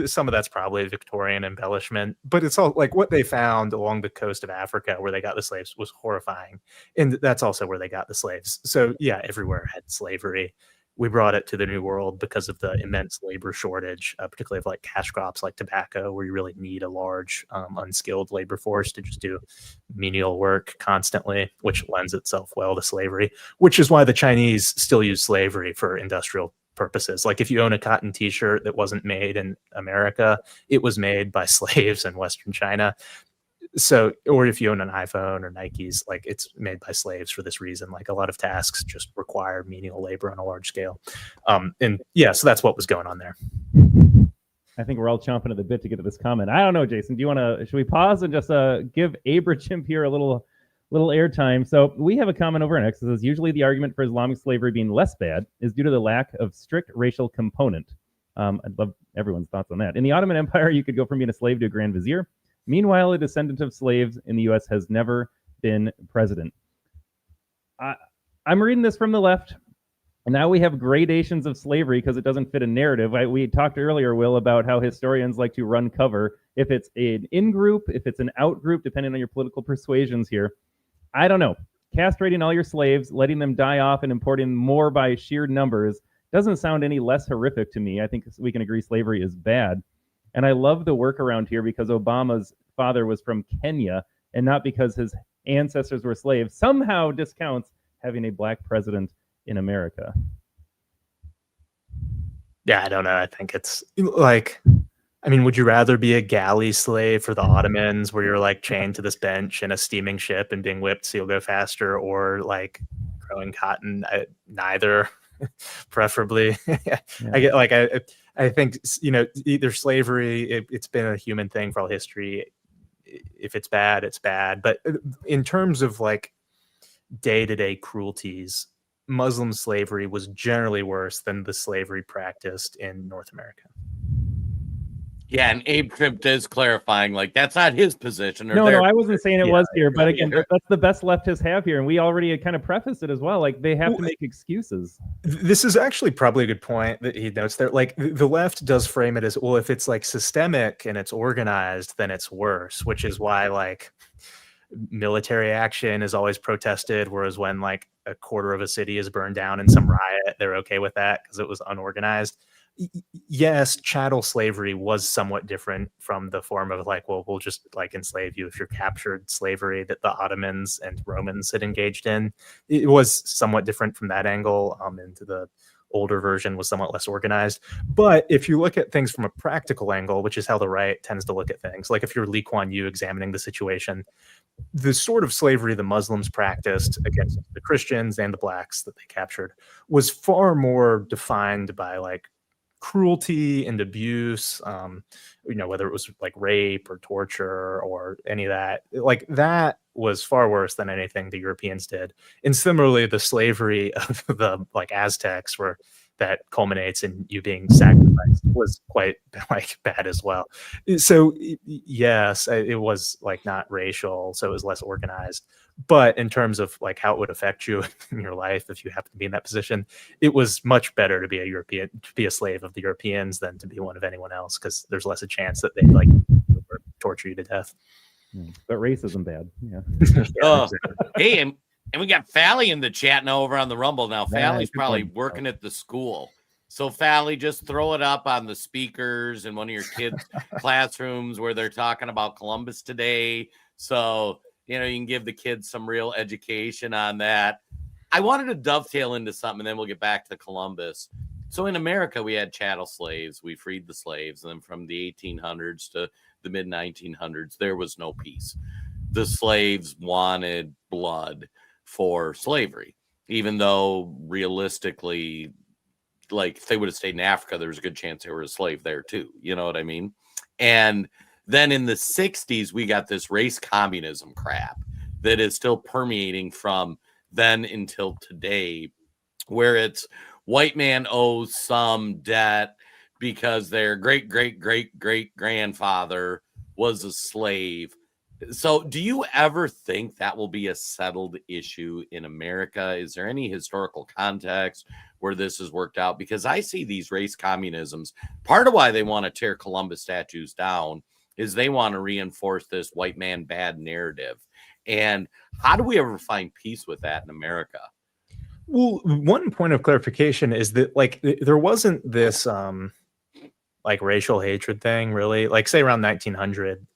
S3: Some of that's probably Victorian embellishment, but it's all like what they found along the coast of Africa where they got the slaves was horrifying. And that's also where they got the slaves. So yeah, everywhere had slavery. We brought it to the New World because of the immense labor shortage, particularly of like cash crops like tobacco, where you really need a large unskilled labor force to just do menial work constantly, which lends itself well to slavery, which is why the Chinese still use slavery for industrial purposes. Like if you own a cotton t-shirt that wasn't made in America, it was made by slaves in Western China. So, or if you own an iPhone or Nikes, like it's made by slaves for this reason. Like a lot of tasks just require menial labor on a large scale. And yeah, so that's what was going on there.
S2: I think we're all chomping at the bit to get to this comment. I don't know, Jason, should we pause and just give Abraham here a little airtime? So we have a comment over on X that says, usually the argument for Islamic slavery being less bad is due to the lack of strict racial component. I'd love everyone's thoughts on that. In the Ottoman Empire, you could go from being a slave to a grand vizier. Meanwhile, a descendant of slaves in the U.S. has never been president. I'm reading this from the left. And now we have gradations of slavery because it doesn't fit a narrative. We talked earlier, Will, about how historians like to run cover. If it's an in-group, if it's an out-group, depending on your political persuasions here. I don't know. Castrating all your slaves, letting them die off, and importing more by sheer numbers doesn't sound any less horrific to me. I think we can agree slavery is bad. And I love the workaround here because Obama's father was from Kenya and not because his ancestors were slaves. Somehow discounts having a black president in America.
S3: Yeah, I don't know. I think it's like, I mean, would you rather be a galley slave for the Ottomans where you're like chained to this bench in a steaming ship and being whipped so you'll go faster, or like growing cotton? Neither, preferably. I get like, I think, either slavery, it's been a human thing for all history. If it's bad, it's bad. But in terms of like day-to-day cruelties, Muslim slavery was generally worse than the slavery practiced in North America.
S1: Yeah, and Abe Tripp is clarifying, like, that's not his position. Or
S2: No, I wasn't saying it was here, but again,
S1: Yeah.
S2: that's the best leftists have here, and we already kind of prefaced it as well. Like, they have to make excuses.
S3: This is actually probably a good point that he notes there. Like, the left does frame it as, well, if it's like systemic and it's organized, then it's worse, which is why like military action is always protested, whereas when like a quarter of a city is burned down in some riot, they're okay with that because it was unorganized. Yes, chattel slavery was somewhat different from the form of like, well, we'll just like enslave you if you're captured slavery that the Ottomans and Romans had engaged in. It was somewhat different from that angle. Into the older version was somewhat less organized. But if you look at things from a practical angle, which is how the right tends to look at things, like if you're Lee Kuan Yew examining the situation, the sort of slavery the Muslims practiced against the Christians and the blacks that they captured was far more defined by like cruelty and abuse, whether it was like rape or torture or any of that. Like that was far worse than anything the Europeans did. And similarly, the slavery of the like Aztecs, where that culminates in you being sacrificed, was quite like bad as well. So yes, it was like not racial, so it was less organized. But in terms of like how it would affect you in your life if you happen to be in that position, it was much better to be a European, to be a slave of the Europeans than to be one of anyone else, because there's less a chance that they like torture you to death.
S2: But racism bad. Yeah.
S1: Exactly. Hey, and we got Fally in the chat now over on the Rumble. Now, Fally's probably working at the school. So, Fally, just throw it up on the speakers in one of your kids' classrooms where they're talking about Columbus today. So, you can give the kids some real education on that. I wanted to dovetail into something, and then we'll get back to Columbus. So in America, we had chattel slaves. We freed the slaves. And then from the 1800s to the mid 1900s, there was no peace. The slaves wanted blood for slavery, even though realistically, like if they would have stayed in Africa, there was a good chance they were a slave there too. You know what I mean? And then in the 60s, we got this race communism crap that is still permeating from then until today, where it's white man owes some debt because their great grandfather was a slave. So do you ever think that will be a settled issue in America? Is there any historical context where this has worked out? Because I see these race communisms. Part of why they want to tear Columbus statues down is they want to reinforce this white man bad narrative. And how do we ever find peace with that in America?
S3: Well, one point of clarification is that like there wasn't this like racial hatred thing really, like say around 1900.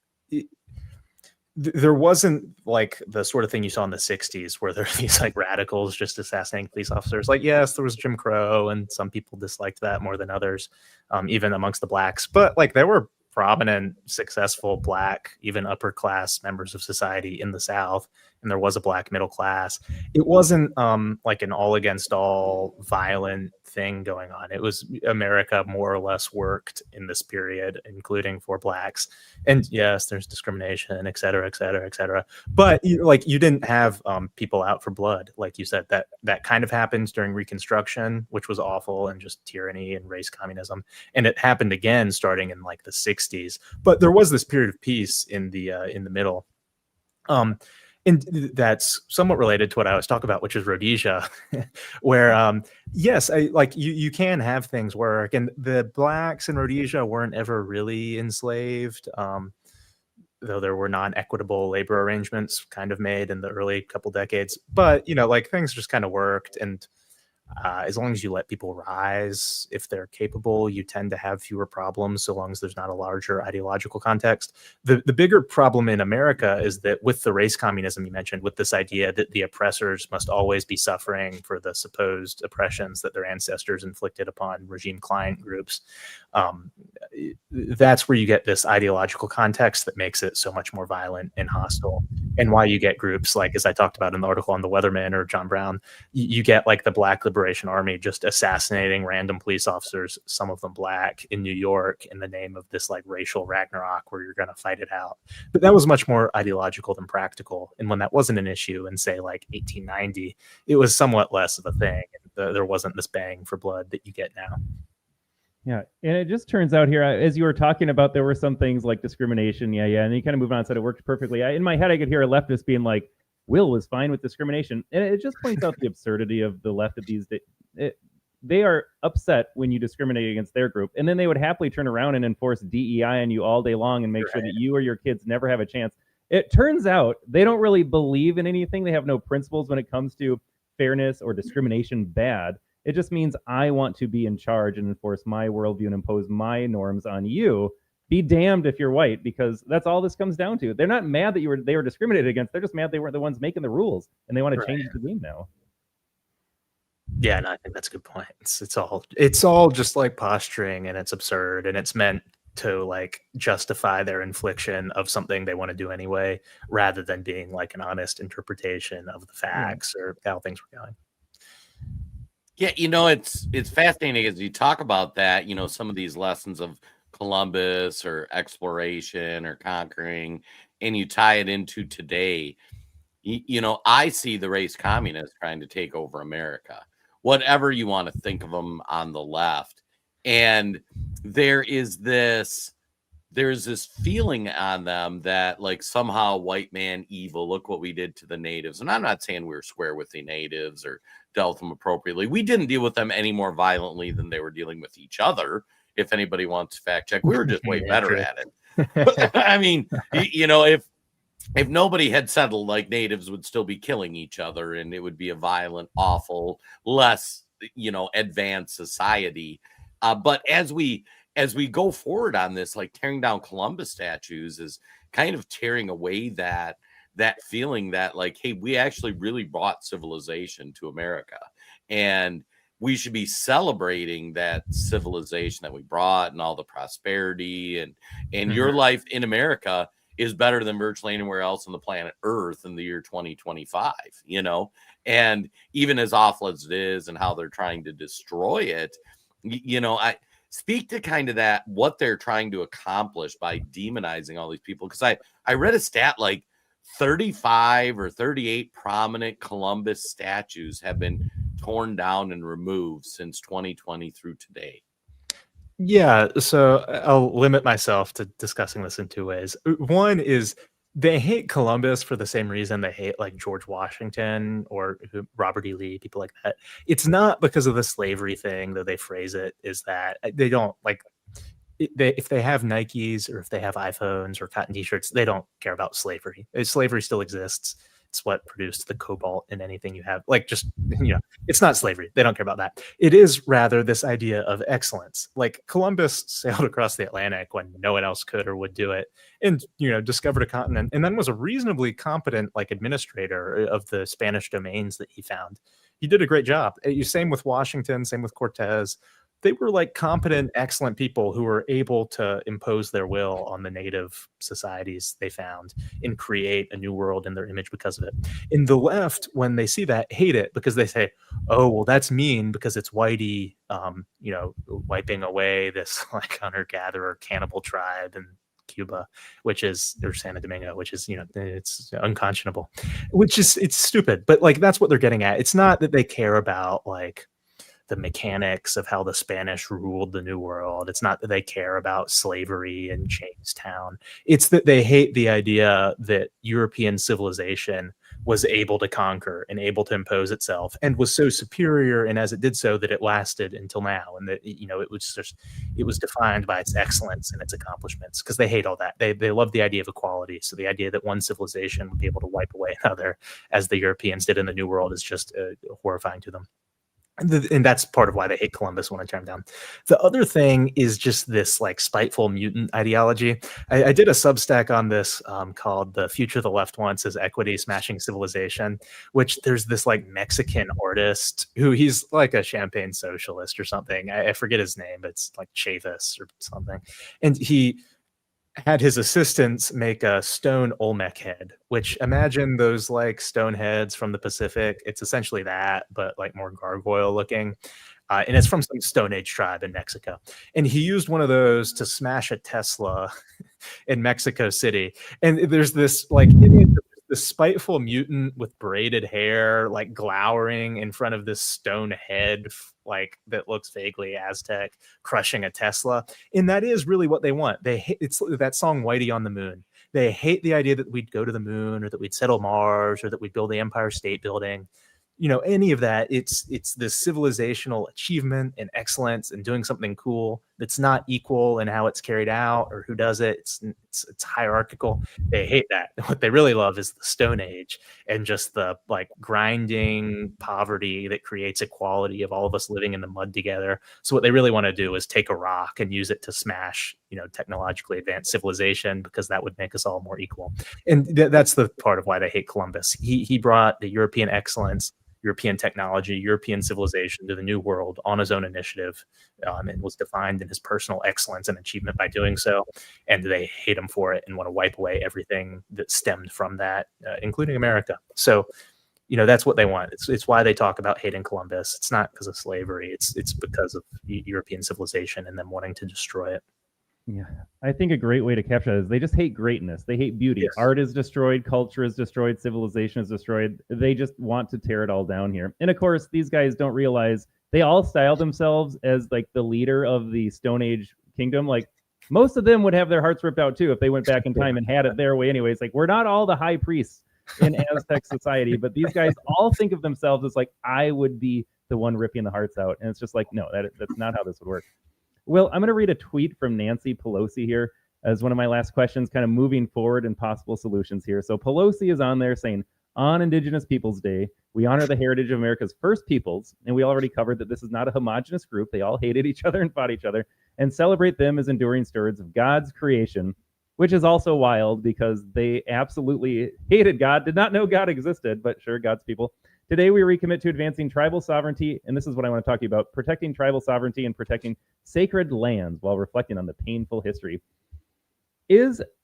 S3: There wasn't like the sort of thing you saw in the 60s where there are these like radicals just assassinating police officers. Like, yes, there was Jim Crow and some people disliked that more than others, even amongst the blacks. But like there were prominent, successful black, even upper class members of society in the South, and there was a black middle class. It wasn't like an all against all violent thing going on. It was America more or less worked in this period, including for blacks. And yes, there's discrimination, et cetera, et cetera, et cetera. But you didn't have people out for blood, like you said. That kind of happens during Reconstruction, which was awful and just tyranny and race communism. And it happened again starting in like the 60s. But there was this period of peace in the middle. And that's somewhat related to what I was talking about, which is Rhodesia, where yes, you can have things work, and the blacks in Rhodesia weren't ever really enslaved, though there were non-equitable labor arrangements kind of made in the early couple decades. But like things just kind of worked, and As long as you let people rise, if they're capable, you tend to have fewer problems so long as there's not a larger ideological context. The bigger problem in America is that with the race communism you mentioned, with this idea that the oppressors must always be suffering for the supposed oppressions that their ancestors inflicted upon regime client groups, that's where you get this ideological context that makes it so much more violent and hostile, and why you get groups like, as I talked about in the article on the Weatherman or John Brown, you get like the Black Liberation Army just assassinating random police officers, some of them black, in New York in the name of this like racial Ragnarok where you're going to fight it out. But that was much more ideological than practical. And when that wasn't an issue in, say, like 1890, it was somewhat less of a thing. There wasn't this bang for blood that you get now.
S2: Yeah, and it just turns out here, as you were talking about, there were some things like discrimination, and then you kind of move on and said it worked perfectly. In my head, I could hear a leftist being like, Will was fine with discrimination, and it just points out the absurdity of the left of these days. They are upset when you discriminate against their group, and then they would happily turn around and enforce DEI on you all day long and make sure that you or your kids never have a chance. It turns out they don't really believe in anything. They have no principles when it comes to fairness or discrimination bad. It just means I want to be in charge and enforce my worldview and impose my norms on you. Be damned if you're white, because that's all this comes down to. They're not mad that they were discriminated against. They're just mad they weren't the ones making the rules, and they want to change the game now.
S3: Yeah, no, I think that's a good point. It's all just like posturing, and it's absurd, and it's meant to like justify their infliction of something they want to do anyway, rather than being like an honest interpretation of the facts or how things were going.
S1: Yeah, it's fascinating as you talk about that, some of these lessons of Columbus or exploration or conquering, and you tie it into today. I see the race communists trying to take over America, whatever you want to think of them on the left. And there's this feeling on them that like somehow white man evil, look what we did to the natives. And I'm not saying we were square with the natives or dealt them appropriately. We didn't deal with them any more violently than they were dealing with each other. If anybody wants to fact check, we were just way better at it. I mean, if nobody had settled, like natives would still be killing each other, and it would be a violent, awful, less, advanced society. But as we go forward on this, like tearing down Columbus statues is kind of tearing away that feeling that like, hey, we actually really brought civilization to America, and we should be celebrating that civilization that we brought and all the prosperity and your life in America is better than virtually anywhere else on the planet Earth in the year 2025, and even as awful as it is and how they're trying to destroy it, I speak to kind of that, what they're trying to accomplish by demonizing all these people. Because I read a stat like 35 or 38 prominent Columbus statues have been torn down and removed since 2020 through today.
S3: Yeah, so I'll limit myself to discussing this in two ways. One is they hate Columbus for the same reason they hate like George Washington or Robert E. Lee, people like that. It's not because of the slavery thing, though they phrase it, is that they don't like if they have Nikes or if they have iPhones or cotton t-shirts, they don't care about slavery. Slavery still exists. It's what produced the cobalt in anything you have. Like, just, it's not slavery. They don't care about that. It is rather this idea of excellence. Like, Columbus sailed across the Atlantic when no one else could or would do it, and, discovered a continent, and then was a reasonably competent, like, administrator of the Spanish domains that he found. He did a great job. Same with Washington, same with Cortez. They were like competent, excellent people who were able to impose their will on the native societies they found and create a new world in their image because of it. In the left, when they see that, hate it because they say, oh, well, that's mean because it's whitey, wiping away this like hunter-gatherer cannibal tribe in Cuba, or Santo Domingo, which is, it's unconscionable, it's stupid. But like, that's what they're getting at. It's not that they care about like the mechanics of how the Spanish ruled the New World. It's not that they care about slavery in Jamestown. It's that they hate the idea that European civilization was able to conquer and able to impose itself and was so superior, and as it did so, that it lasted until now, and that it was defined by its excellence and its accomplishments, because they hate all that. They love the idea of equality. So the idea that one civilization would be able to wipe away another, as the Europeans did in the New World, is just horrifying to them. And that's part of why they hate Columbus when I turn down. The other thing is just this like spiteful mutant ideology. I did a Substack on this called "The Future the Left Wants is Equity Smashing Civilization," which there's this like Mexican artist who he's like a champagne socialist or something. I forget his name, but it's like Chavis or something, and he had his assistants make a stone Olmec head, which imagine those like stone heads from the Pacific. It's essentially that, but like more gargoyle looking. And it's from some Stone Age tribe in Mexico. And he used one of those to smash a Tesla in Mexico City. And there's this like image of this spiteful mutant with braided hair, like glowering in front of this stone head, like that looks vaguely Aztec, crushing a Tesla. And that is really what they want. They hate, it's that song Whitey on the Moon. They hate the idea that we'd go to the moon or that we'd settle Mars or that we'd build the Empire State Building. You know, any of that. It's this civilizational achievement and excellence and doing something cool that's not equal in how it's carried out or who does it. It's hierarchical. They hate that. What they really love is the Stone Age and just the like grinding poverty that creates equality of all of us living in the mud together. So what they really want to do is take a rock and use it to smash, you know, technologically advanced civilization, because that would make us all more equal. And that's the part of why they hate Columbus. He brought the European excellence, European technology, European civilization to the New World on his own initiative, and was defined in his personal excellence and achievement by doing so. And they hate him for it and want to wipe away everything that stemmed from that, including America. So, you know, that's what they want. It's why they talk about hating Columbus. It's not because of slavery. It's because of European civilization and them wanting to destroy it.
S2: Yeah, I think a great way to capture that is they just hate greatness. They hate beauty.
S3: Yes.
S2: Art is destroyed, culture is destroyed, civilization is destroyed. They just want to tear it all down here. And of course, these guys don't realize they all style themselves as like the leader of the Stone Age kingdom. Like most of them would have their hearts ripped out too if they went back in time and had it their way anyways. Like we're not all the high priests in Aztec society, but these guys all think of themselves as like, I would be the one ripping the hearts out. And it's just like, no, that's not how this would work. Well, I'm going to read a tweet from Nancy Pelosi here as one of my last questions, kind of moving forward and possible solutions here. So Pelosi is on there saying, on Indigenous Peoples Day, we honor the heritage of America's first peoples, and we already covered that this is not a homogenous group. They all hated each other and fought each other, and celebrate them as enduring stewards of God's creation, which is also wild because they absolutely hated God, did not know God existed, but sure, God's people. Today, we recommit to advancing tribal sovereignty, and this is what I want to talk to you about, protecting tribal sovereignty and protecting sacred lands while reflecting on the painful history.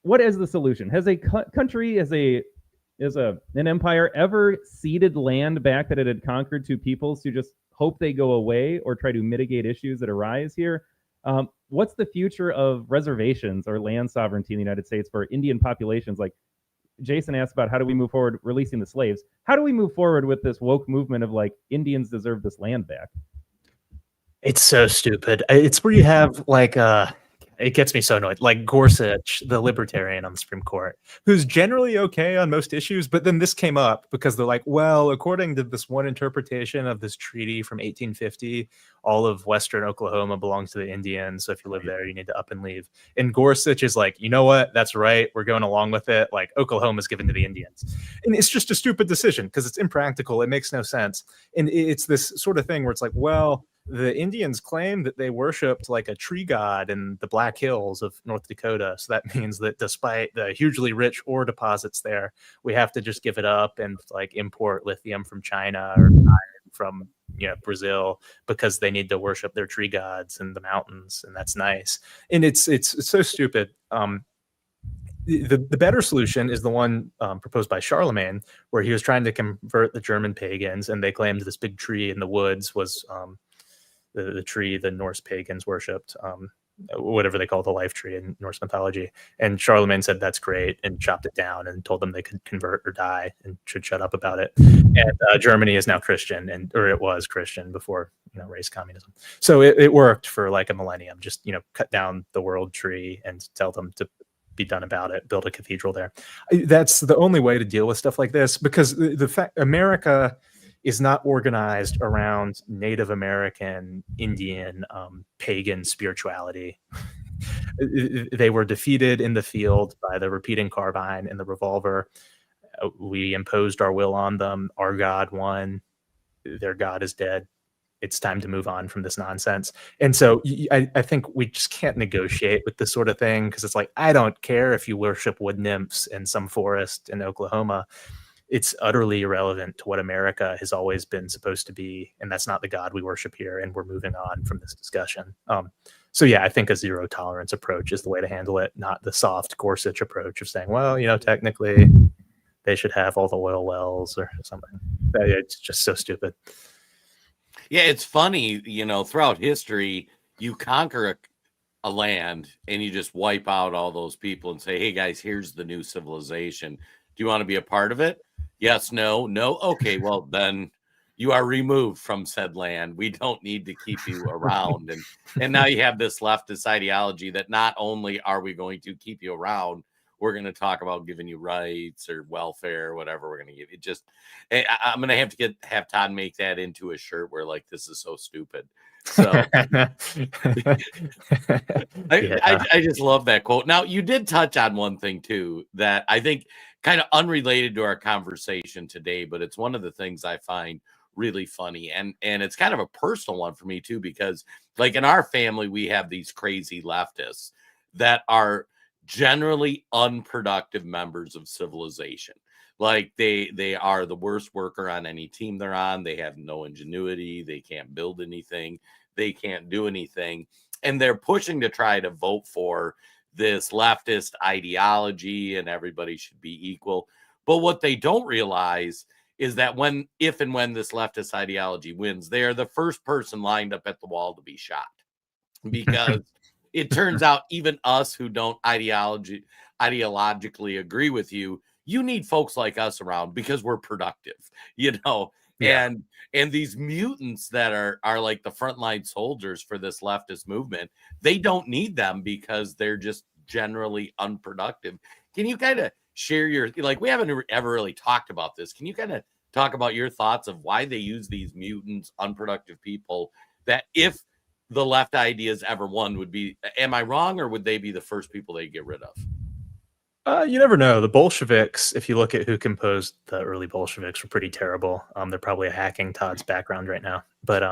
S2: What is the solution? Has a country, an empire ever ceded land back that it had conquered to peoples who just hope they go away or try to mitigate issues that arise here? What's the future of reservations or land sovereignty in the United States for Indian populations? Like Jason asked about how do we move forward releasing the slaves? How do we move forward with this woke movement of like Indians deserve this land back?
S3: It's so stupid. It's where you have like it gets me so annoyed. Like Gorsuch, the libertarian on the Supreme Court, who's generally okay on most issues, but then this came up because they're like, well, according to this one interpretation of this treaty from 1850, all of Western Oklahoma belongs to the Indians. So if you live there, you need to up and leave. And Gorsuch is like, you know what? That's right. We're going along with it. Like Oklahoma is given to the Indians. And it's just a stupid decision because it's impractical. It makes no sense. And it's this sort of thing where it's like, well, the Indians claim that they worshipped like a tree god in the Black Hills of North Dakota. So that means that despite the hugely rich ore deposits there, we have to just give it up and like import lithium from China or from Brazil because they need to worship their tree gods in the mountains, and that's nice. And it's so stupid. The better solution is the one proposed by Charlemagne, where he was trying to convert the German pagans, and they claimed this big tree in the woods was the tree the Norse pagans worshipped, whatever they call the life tree in Norse mythology. And Charlemagne said that's great and chopped it down and told them they could convert or die and should shut up about it. And Germany is now Christian, or it was Christian before race communism. So it worked for like a millennium. Just cut down the world tree and tell them to be done about it. Build a cathedral there. That's the only way to deal with stuff like this, because the fact America is not organized around Native American, Indian, pagan spirituality. They were defeated in the field by the repeating carbine and the revolver. We imposed our will on them. Our God won. Their God is dead. it's time to move on from this nonsense. And so I think we just can't negotiate with this sort of thing, because it's like, I don't care if you worship wood nymphs in some forest in Oklahoma. It's utterly irrelevant to what America has always been supposed to be, and that's not the God we worship here, and we're moving on from this discussion. So yeah, I think a zero tolerance approach is the way to handle it, not the soft Gorsuch approach of saying, well, technically they should have all the oil wells or something. It's just so stupid.
S1: Yeah, it's funny, throughout history, you conquer a land and you just wipe out all those people and say, hey guys, here's the new civilization. Do you want to be a part of it? Yes, no. Okay, well then you are removed from said land. We don't need to keep you around. And now you have this leftist ideology that not only are we going to keep you around, we're going to talk about giving you rights or welfare, whatever we're going to give you. Just, I'm going to have to have Todd make that into a shirt where like, this is so stupid. So I just love that quote. Now, you did touch on one thing too, that I think kind of unrelated to our conversation today, but it's one of the things I find really funny. And it's kind of a personal one for me too, because like in our family, we have these crazy leftists that are generally unproductive members of civilization. Like they are the worst worker on any team they're on. They have no ingenuity. They can't build anything. They can't do anything. And they're pushing to try to vote for this leftist ideology and everybody should be equal. But what they don't realize is that if and when this leftist ideology wins, they are the first person lined up at the wall to be shot, because it turns out even us who don't ideologically agree with you, you need folks like us around because we're productive, Yeah. And these mutants that are like the frontline soldiers for this leftist movement, they don't need them because they're just generally unproductive. Can you kind of share we haven't ever really talked about this. Can you kind of talk about your thoughts of why they use these mutants, unproductive people, that if the left ideas ever won would be, am I wrong, or would they be the first people they get rid of?
S3: You never know. The Bolsheviks, if you look at who composed the early Bolsheviks, were pretty terrible. They're probably hacking Todd's background right now. But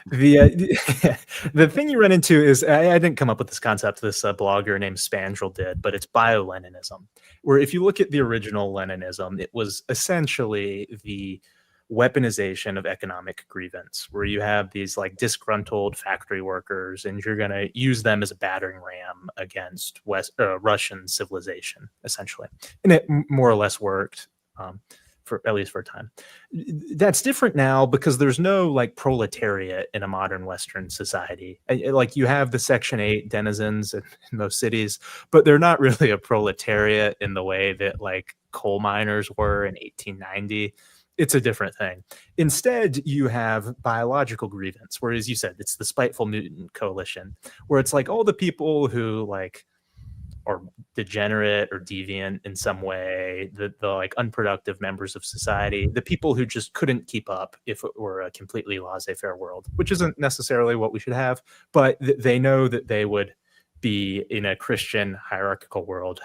S3: the thing you run into is, I didn't come up with this concept. This blogger named Spandrel did, but it's bio-Leninism, where if you look at the original Leninism, it was essentially the weaponization of economic grievance, where you have these like disgruntled factory workers and you're going to use them as a battering ram against Russian civilization, essentially. And it more or less worked, for at least for a time. That's different now because there's no like proletariat in a modern Western society. Like you have the Section 8 denizens in most cities, but they're not really a proletariat in the way that like coal miners were in 1890. It's a different thing. Instead, you have biological grievance, where, as you said, it's the spiteful mutant coalition, where it's like all the people who like are degenerate or deviant in some way, the like unproductive members of society, the people who just couldn't keep up if it were a completely laissez-faire world, which isn't necessarily what we should have, but they know that they would be in a Christian hierarchical world.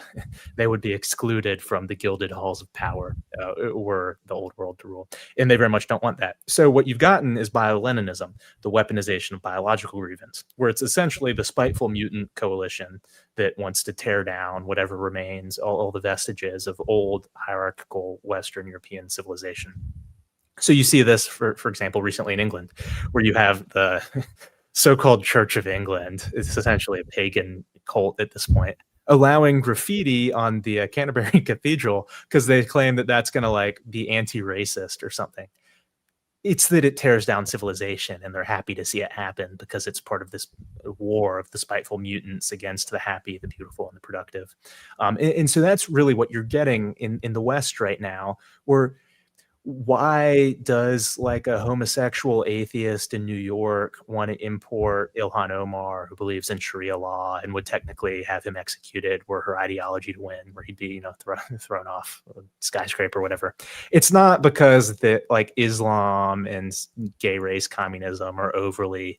S3: They would be excluded from the gilded halls of power, were the old world to rule. And they very much don't want that. So what you've gotten is bio-Leninism, the weaponization of biological grievance, where it's essentially the spiteful mutant coalition that wants to tear down whatever remains, all the vestiges of old hierarchical Western European civilization. So you see this, for example, recently in England, where you have the so-called Church of England. It's essentially a pagan cult at this point, allowing graffiti on the Canterbury Cathedral because they claim that that's going to like be anti-racist or something. It's that it tears down civilization, and they're happy to see it happen because it's part of this war of the spiteful mutants against the happy, the beautiful, and the productive. And so that's really what you're getting in the West right now, where why does like a homosexual atheist in New York want to import Ilhan Omar, who believes in Sharia law and would technically have him executed were her ideology to win, where he'd be, thrown off a skyscraper or whatever? It's not because that like Islam and gay race communism are overly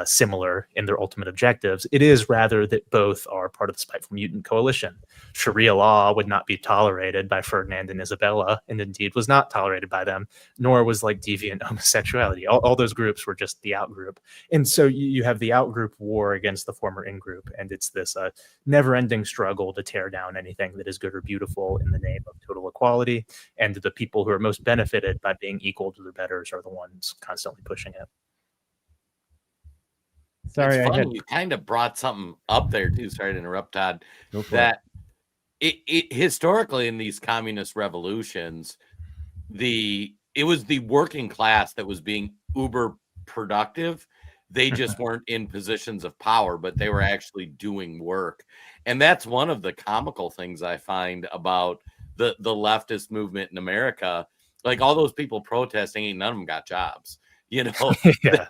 S3: similar in their ultimate objectives. It is rather that both are part of the Spiteful Mutant Coalition. Sharia law would not be tolerated by Ferdinand and Isabella, and indeed was not tolerated by them, nor was like deviant homosexuality. All those groups were just the out group. And so you have the out group war against the former in group, and it's this never-ending struggle to tear down anything that is good or beautiful in the name of total equality. And the people who are most benefited by being equal to their betters are the ones constantly pushing it.
S2: Sorry,
S1: it's funny, you kind of brought something up there too. Sorry to interrupt, Todd. That it historically in these communist revolutions, it was the working class that was being uber productive. They just weren't in positions of power, but they were actually doing work. And that's one of the comical things I find about the leftist movement in America. Like all those people protesting, none of them got jobs. You know,
S3: Yeah.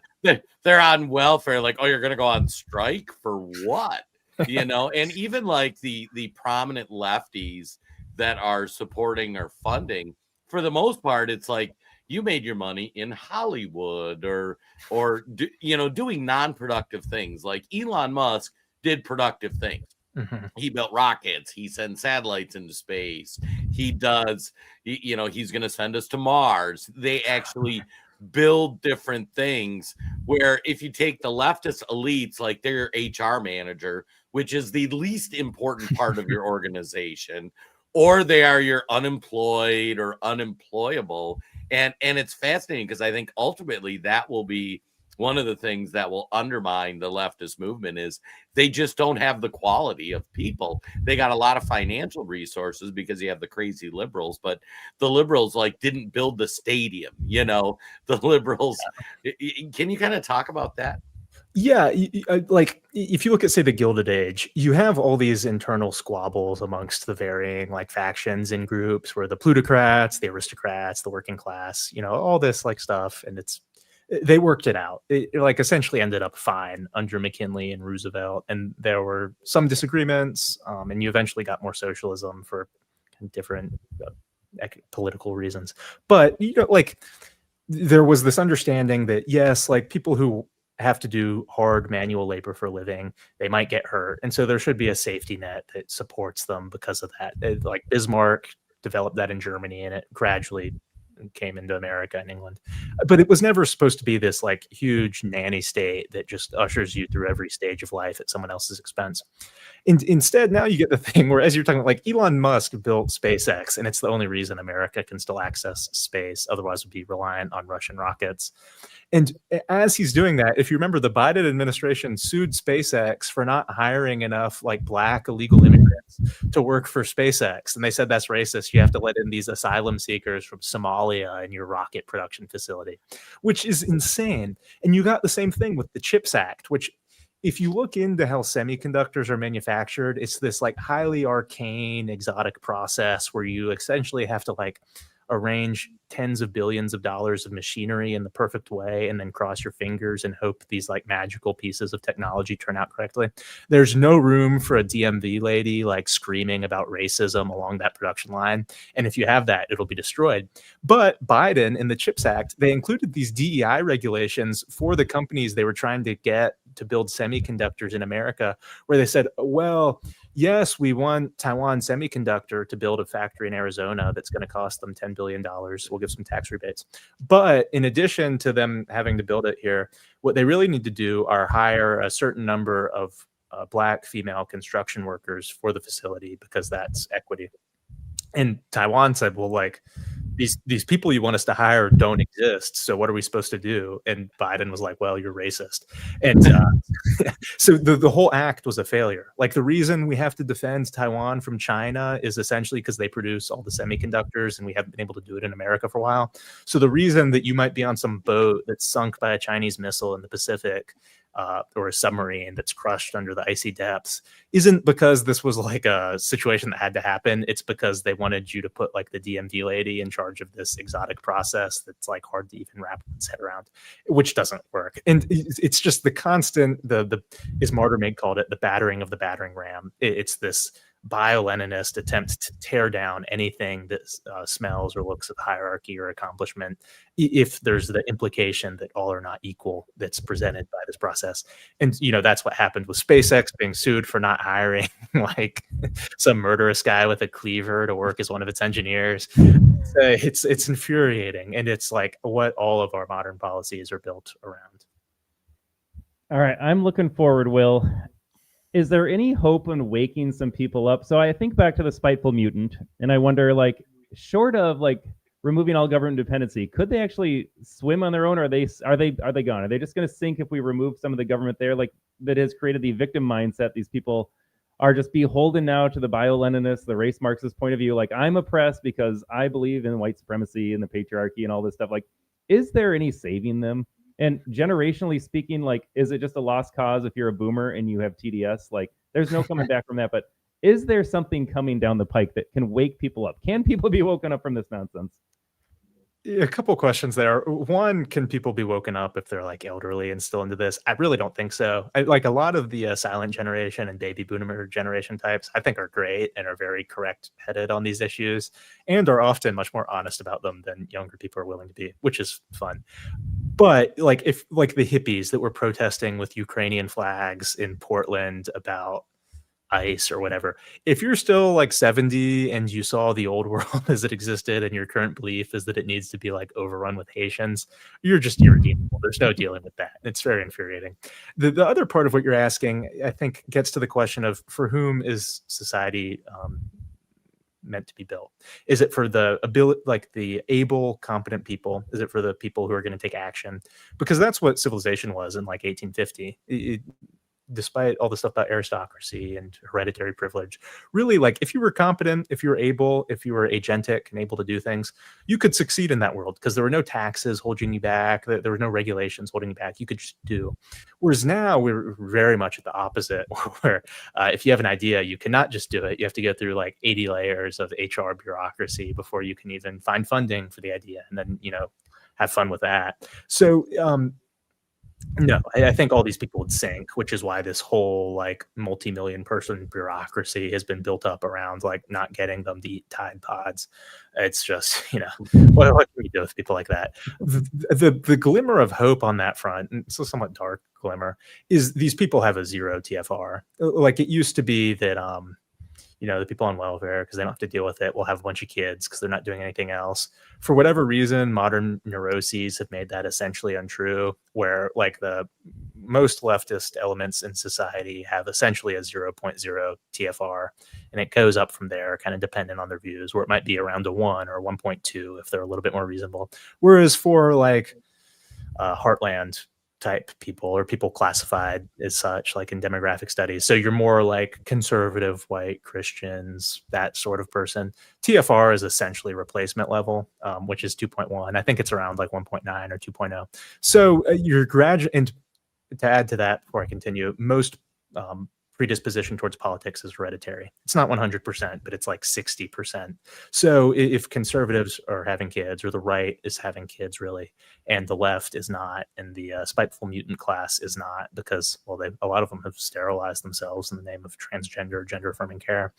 S1: they're on welfare. Like, oh, you're going to go on strike for what? You know, and even like the prominent lefties that are supporting or funding, for the most part, it's like you made your money in Hollywood or doing non-productive things. Like Elon Musk did productive things.
S3: Mm-hmm.
S1: He built rockets. He sends satellites into space. He does, he's going to send us to Mars. They actually build different things where if you take the leftist elites, like their HR manager, which is the least important part of your organization, or they are your unemployed or unemployable. And it's fascinating because I think ultimately that will be one of the things that will undermine the leftist movement is they just don't have the quality of people. They got a lot of financial resources because you have the crazy liberals, but the liberals like didn't build the stadium, the liberals. Can you kind of talk about that?
S3: Yeah, like if you look at, say, the Gilded Age, you have all these internal squabbles amongst the varying like factions and groups where the plutocrats, the aristocrats, the working class, all this like stuff. And they worked it out. It like essentially ended up fine under McKinley and Roosevelt. And there were some disagreements, and you eventually got more socialism for different political reasons. But, like there was this understanding that, yes, like people who have to do hard manual labor for a living, they might get hurt. And so there should be a safety net that supports them because of that. Like Bismarck developed that in Germany, and it gradually came into America and England. But it was never supposed to be this like huge nanny state that just ushers you through every stage of life at someone else's expense. Instead, now you get the thing where, as you're talking about, like Elon Musk built SpaceX, and it's the only reason America can still access space. Otherwise, would be reliant on Russian rockets. And as he's doing that, if you remember, the Biden administration sued SpaceX for not hiring enough like Black illegal immigrants to work for SpaceX. And they said that's racist. You have to let in these asylum seekers from Somalia in your rocket production facility, which is insane. And you got the same thing with the CHIPS Act, which, if you look into how semiconductors are manufactured, it's this like highly arcane, exotic process where you essentially have to like arrange tens of billions of dollars of machinery in the perfect way and then cross your fingers and hope these like magical pieces of technology turn out correctly. There's no room for a DMV lady like screaming about racism along that production line. And if you have that, it'll be destroyed. But Biden in the CHIPS Act, they included these DEI regulations for the companies they were trying to get to build semiconductors in America, where they said, well, yes, we want Taiwan Semiconductor to build a factory in Arizona that's going to cost them $10 billion. We'll give some tax rebates. But in addition to them having to build it here, what they really need to do are hire a certain number of Black female construction workers for the facility because that's equity. And Taiwan said, well, like, these people you want us to hire don't exist. So what are we supposed to do? And Biden was like, well, you're racist. And so the whole act was a failure. Like the reason we have to defend Taiwan from China is essentially because they produce all the semiconductors and we haven't been able to do it in America for a while. So the reason that you might be on some boat that's sunk by a Chinese missile in the Pacific or a submarine that's crushed under the icy depths isn't because this was like a situation that had to happen. It's because they wanted you to put like the DMV lady in charge of this exotic process that's like hard to even wrap its head around, which doesn't work. And it's just the constant, as Martyr Mig called it, the battering of the battering ram. It's this bio-Leninist attempt to tear down anything that smells or looks of hierarchy or accomplishment, if there's the implication that all are not equal that's presented by this process. And that's what happened with SpaceX being sued for not hiring like some murderous guy with a cleaver to work as one of its engineers. It's infuriating, and it's like what all of our modern policies are built around.
S2: All right, I'm looking forward, Will. Is there any hope in waking some people up? So I think back to the spiteful mutant, and I wonder, like, short of like removing all government dependency, could they actually swim on their own? Or are they gone? Are they just going to sink if we remove some of the government there? Like, that has created the victim mindset. These people are just beholden now to the bio-Leninist, the race Marxist point of view. Like, I'm oppressed because I believe in white supremacy and the patriarchy and all this stuff. Like, is there any saving them? And generationally speaking, like, is it just a lost cause if you're a boomer and you have TDS? Like, there's no coming back from that. But is there something coming down the pike that can wake people up? Can people be woken up from this nonsense?
S3: A couple questions there. One, can people be woken up if they're like elderly and still into this? I really don't think so. Like a lot of the silent generation and baby boomer generation types, I think are great and are very correct headed on these issues and are often much more honest about them than younger people are willing to be, which is fun. But like if like the hippies that were protesting with Ukrainian flags in Portland about ICE or whatever, if you're still like 70 and you saw the old world as it existed and your current belief is that it needs to be like overrun with Haitians, you're just irredeemable. There's no dealing with that. It's very infuriating. The other part of what you're asking, I think, gets to the question of for whom is society meant to be built? Is it for the ability, like the able, competent people? Is it for the people who are going to take action? Because that's what civilization was in like 1850. Despite all the stuff about aristocracy and hereditary privilege, really, like if you were competent, if you were able, if you were agentic and able to do things, you could succeed in that world because there were no taxes holding you back. There were no regulations holding you back. You could just do. Whereas now we're very much at the opposite, where if you have an idea, you cannot just do it. You have to go through like 80 layers of HR bureaucracy before you can even find funding for the idea and then, have fun with that. So, no, I think all these people would sink, which is why this whole like multi-million person bureaucracy has been built up around like not getting them to eat Tide Pods. It's just, what can we do with people like that? The glimmer of hope on that front, and it's a somewhat dark glimmer, is these people have a zero TFR. Like it used to be that the people on welfare, because they don't have to deal with it, will have a bunch of kids because they're not doing anything else. For whatever reason, modern neuroses have made that essentially untrue, where like the most leftist elements in society have essentially a 0.0 TFR, and it goes up from there, kind of dependent on their views, where it might be around a 1 or 1.2 if they're a little bit more reasonable. Whereas for like heartland type people or people classified as such, like in demographic studies. So you're more like conservative white Christians, that sort of person. TFR is essentially replacement level, which is 2.1. I think it's around like 1.9 or 2.0. So you're and to add to that, before I continue, most predisposition towards politics is hereditary. It's not 100%, but it's like 60%. So if conservatives are having kids, or the right is having kids really, and the left is not, and the spiteful mutant class is not, because, well, a lot of them have sterilized themselves in the name of transgender, gender affirming care.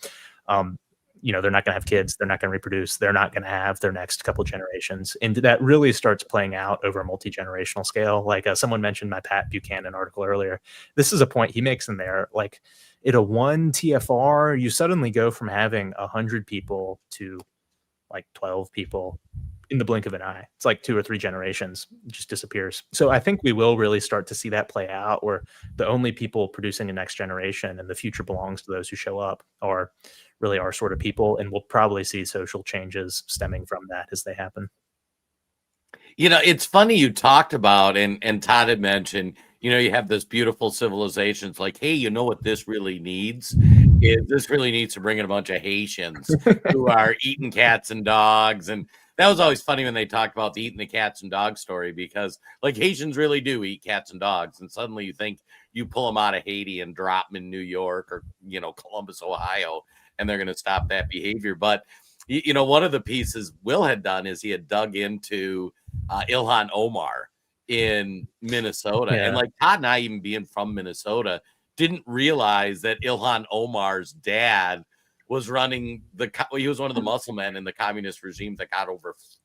S3: They're not going to have kids. They're not going to reproduce. They're not going to have their next couple generations. And that really starts playing out over a multi-generational scale. Like someone mentioned my Pat Buchanan article earlier. This is a point he makes in there. Like at a 1 TFR, you suddenly go from having 100 people to like 12 people in the blink of an eye. It's like 2 or 3 generations. It just disappears. So I think we will really start to see that play out, where the only people producing the next generation and the future belongs to those who show up are really our sort of people. And we'll probably see social changes stemming from that as they happen.
S1: It's funny you talked about, and Todd had mentioned, you have this beautiful civilization. It's like, hey, you know what this really needs? This really needs to bring in a bunch of Haitians who are eating cats and dogs. And that was always funny when they talked about the eating the cats and dogs story, because like Haitians really do eat cats and dogs. And suddenly you think you pull them out of Haiti and drop them in New York or, Columbus, Ohio, and they're going to stop that behavior. But, one of the pieces Will had done is he had dug into Ilhan Omar in Minnesota.
S3: Yeah.
S1: And like Todd and I, even being from Minnesota, didn't realize that Ilhan Omar's dad was running he was one of the muscle men in the communist regime that got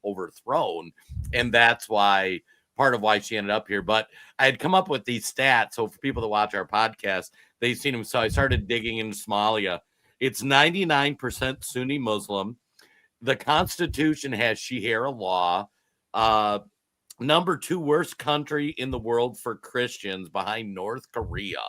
S1: overthrown. And that's why part of why she ended up here. But I had come up with these stats. So for people that watch our podcast, they've seen them. So I started digging into Somalia. It's 99% Sunni Muslim. The Constitution has Sharia law. Number 2 worst country in the world for Christians behind North Korea.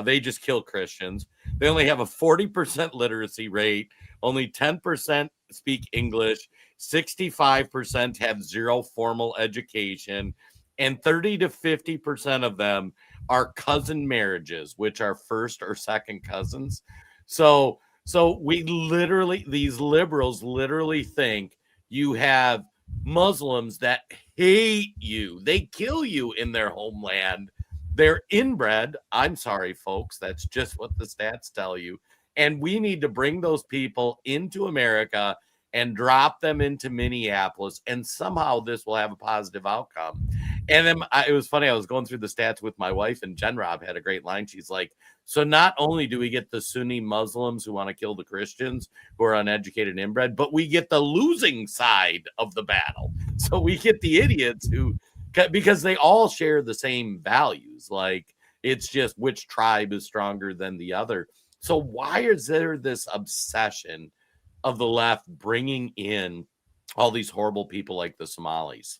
S1: They just kill Christians. They only have a 40% literacy rate. Only 10% speak English. 65% have zero formal education. And 30 to 50% of them are cousin marriages, which are first or second cousins. So we literally, these liberals literally think you have Muslims that hate you. They kill you in their homeland. They're inbred. I'm sorry, folks. That's just what the stats tell you. And we need to bring those people into America and drop them into Minneapolis. And somehow this will have a positive outcome. And then it was funny. I was going through the stats with my wife, and Jen Robb had a great line. She's like, so not only do we get the Sunni Muslims who want to kill the Christians who are uneducated and inbred, but we get the losing side of the battle. So we get the idiots who, because they all share the same values. Like, it's just which tribe is stronger than the other. So why is there this obsession of the left bringing in all these horrible people like the Somalis?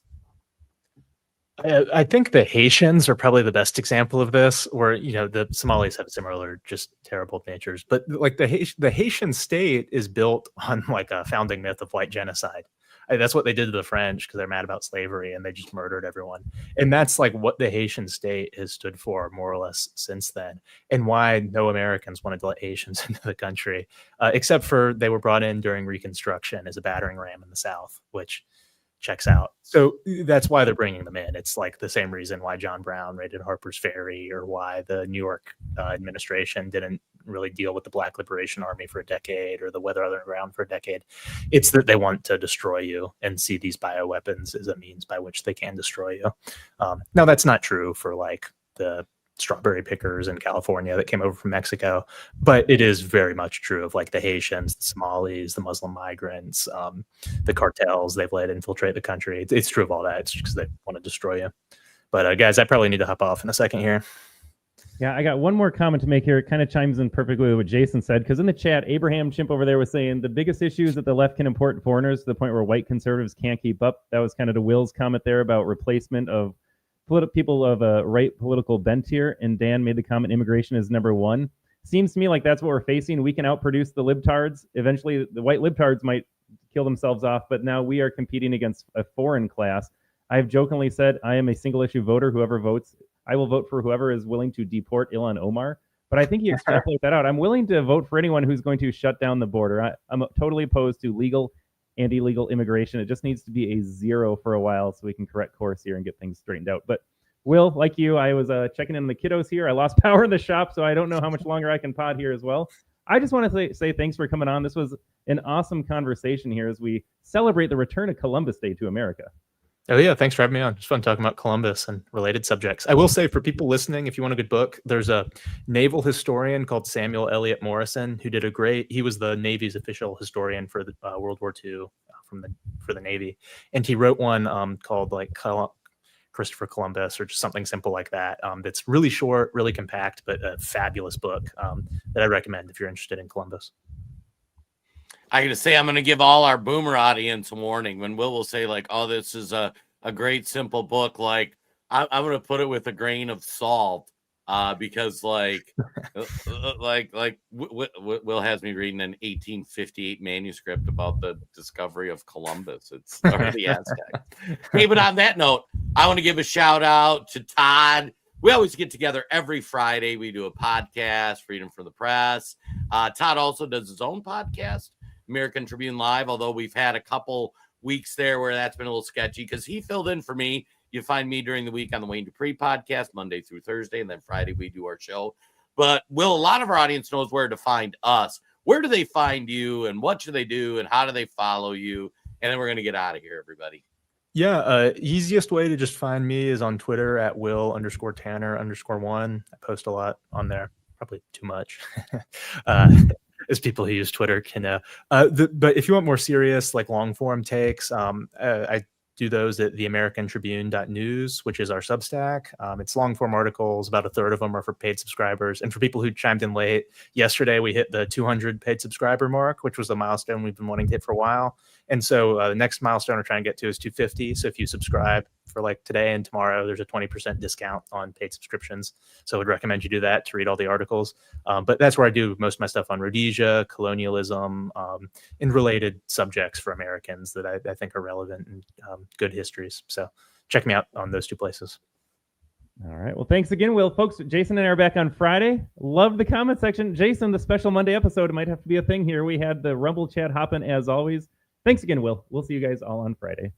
S3: I think the Haitians are probably the best example of this, where, the Somalis have similar, just terrible natures. But like the Haitian state is built on like a founding myth of white genocide. That's what they did to the French because they're mad about slavery and they just murdered everyone. And that's like what the Haitian state has stood for more or less since then, and why no Americans wanted to let Haitians into the country, except for they were brought in during Reconstruction as a battering ram in the South, which checks out. So that's why they're bringing them in. It's like the same reason why John Brown raided Harper's Ferry, or why the New York administration didn't really deal with the Black Liberation Army for a decade, or the Weather Underground for a decade. It's that they want to destroy you and see these bioweapons as a means by which they can destroy you. Now, that's not true for like the strawberry pickers in California that came over from Mexico, but it is very much true of like the Haitians, the Somalis, the Muslim migrants, the cartels they've let infiltrate the country. It's true of all that. It's just because they want to destroy you. But guys, I probably need to hop off in a second here.
S2: Yeah, I got one more comment to make here. It kind of chimes in perfectly with what Jason said, because in the chat, Abraham Chimp over there was saying the biggest issue is that the left can import foreigners to the point where white conservatives can't keep up. That was kind of to Will's comment there about replacement of people of a right political bent here. And Dan made the comment, immigration is number 1. Seems to me like that's what we're facing. We can outproduce the libtards. Eventually, the white libtards might kill themselves off, but now we are competing against a foreign class. I've jokingly said I am a single issue voter. Whoever votes, I will vote for whoever is willing to deport Ilhan Omar. But I think you extrapolate that out. I'm willing to vote for anyone who's going to shut down the border. I'm totally opposed to legal and illegal immigration. It just needs to be a 0 for a while so we can correct course here and get things straightened out. But Will, like you, I was checking in the kiddos here. I lost power in the shop, so I don't know how much longer I can pod here as well. I just want to say thanks for coming on. This was an awesome conversation here as we celebrate the return of Columbus Day to America.
S3: Oh, yeah. Thanks for having me on. It's fun talking about Columbus and related subjects. I will say, for people listening, if you want a good book, there's a naval historian called Samuel Eliot Morrison who did he was the Navy's official historian for the World War II for the Navy. And he wrote one called like Christopher Columbus, or just something simple like that. That's really short, really compact, but a fabulous book that I recommend if you're interested in Columbus.
S1: I got to say, I'm going to give all our boomer audience a warning when Will say like, oh, this is a great, simple book. Like, I'm going to put it with a grain of salt because like Will has me reading an 1858 manuscript about the discovery of Columbus. It's or the Aztecs. Hey, but on that note, I want to give a shout out to Todd. We always get together every Friday. We do a podcast, Freedom from the Press. Todd also does his own podcast, American Tribune Live, although we've had a couple weeks there where that's been a little sketchy because he filled in for me. You find me during the week on the Wayne Dupree podcast, Monday through Thursday, and then Friday we do our show. But Will, a lot of our audience knows where to find us. Where do they find you, and what should they do, and how do they follow you? And then we're going to get out of here, everybody.
S3: Yeah, easiest way to just find me is on Twitter at Will_Tanner_1. I post a lot on there, probably too much. as people who use Twitter can know. But if you want more serious, like long form takes, I do those at theamericantribune.news, which is our Substack. It's long form articles. About a third of them are for paid subscribers. And for people who chimed in late, yesterday we hit the 200 paid subscriber mark, which was the milestone we've been wanting to hit for a while. And so the next milestone we're trying to get to is 250. So if you subscribe for like today and tomorrow, there's a 20% discount on paid subscriptions. So I would recommend you do that to read all the articles. But that's where I do most of my stuff on Rhodesia, colonialism, and related subjects for Americans that I think are relevant and good histories. So check me out on those two places.
S2: All right. Well, thanks again, Will. Folks, Jason and I are back on Friday. Love the comment section. Jason, the special Monday episode might have to be a thing here. We had the Rumble chat hopping as always. Thanks again, Will. We'll see you guys all on Friday.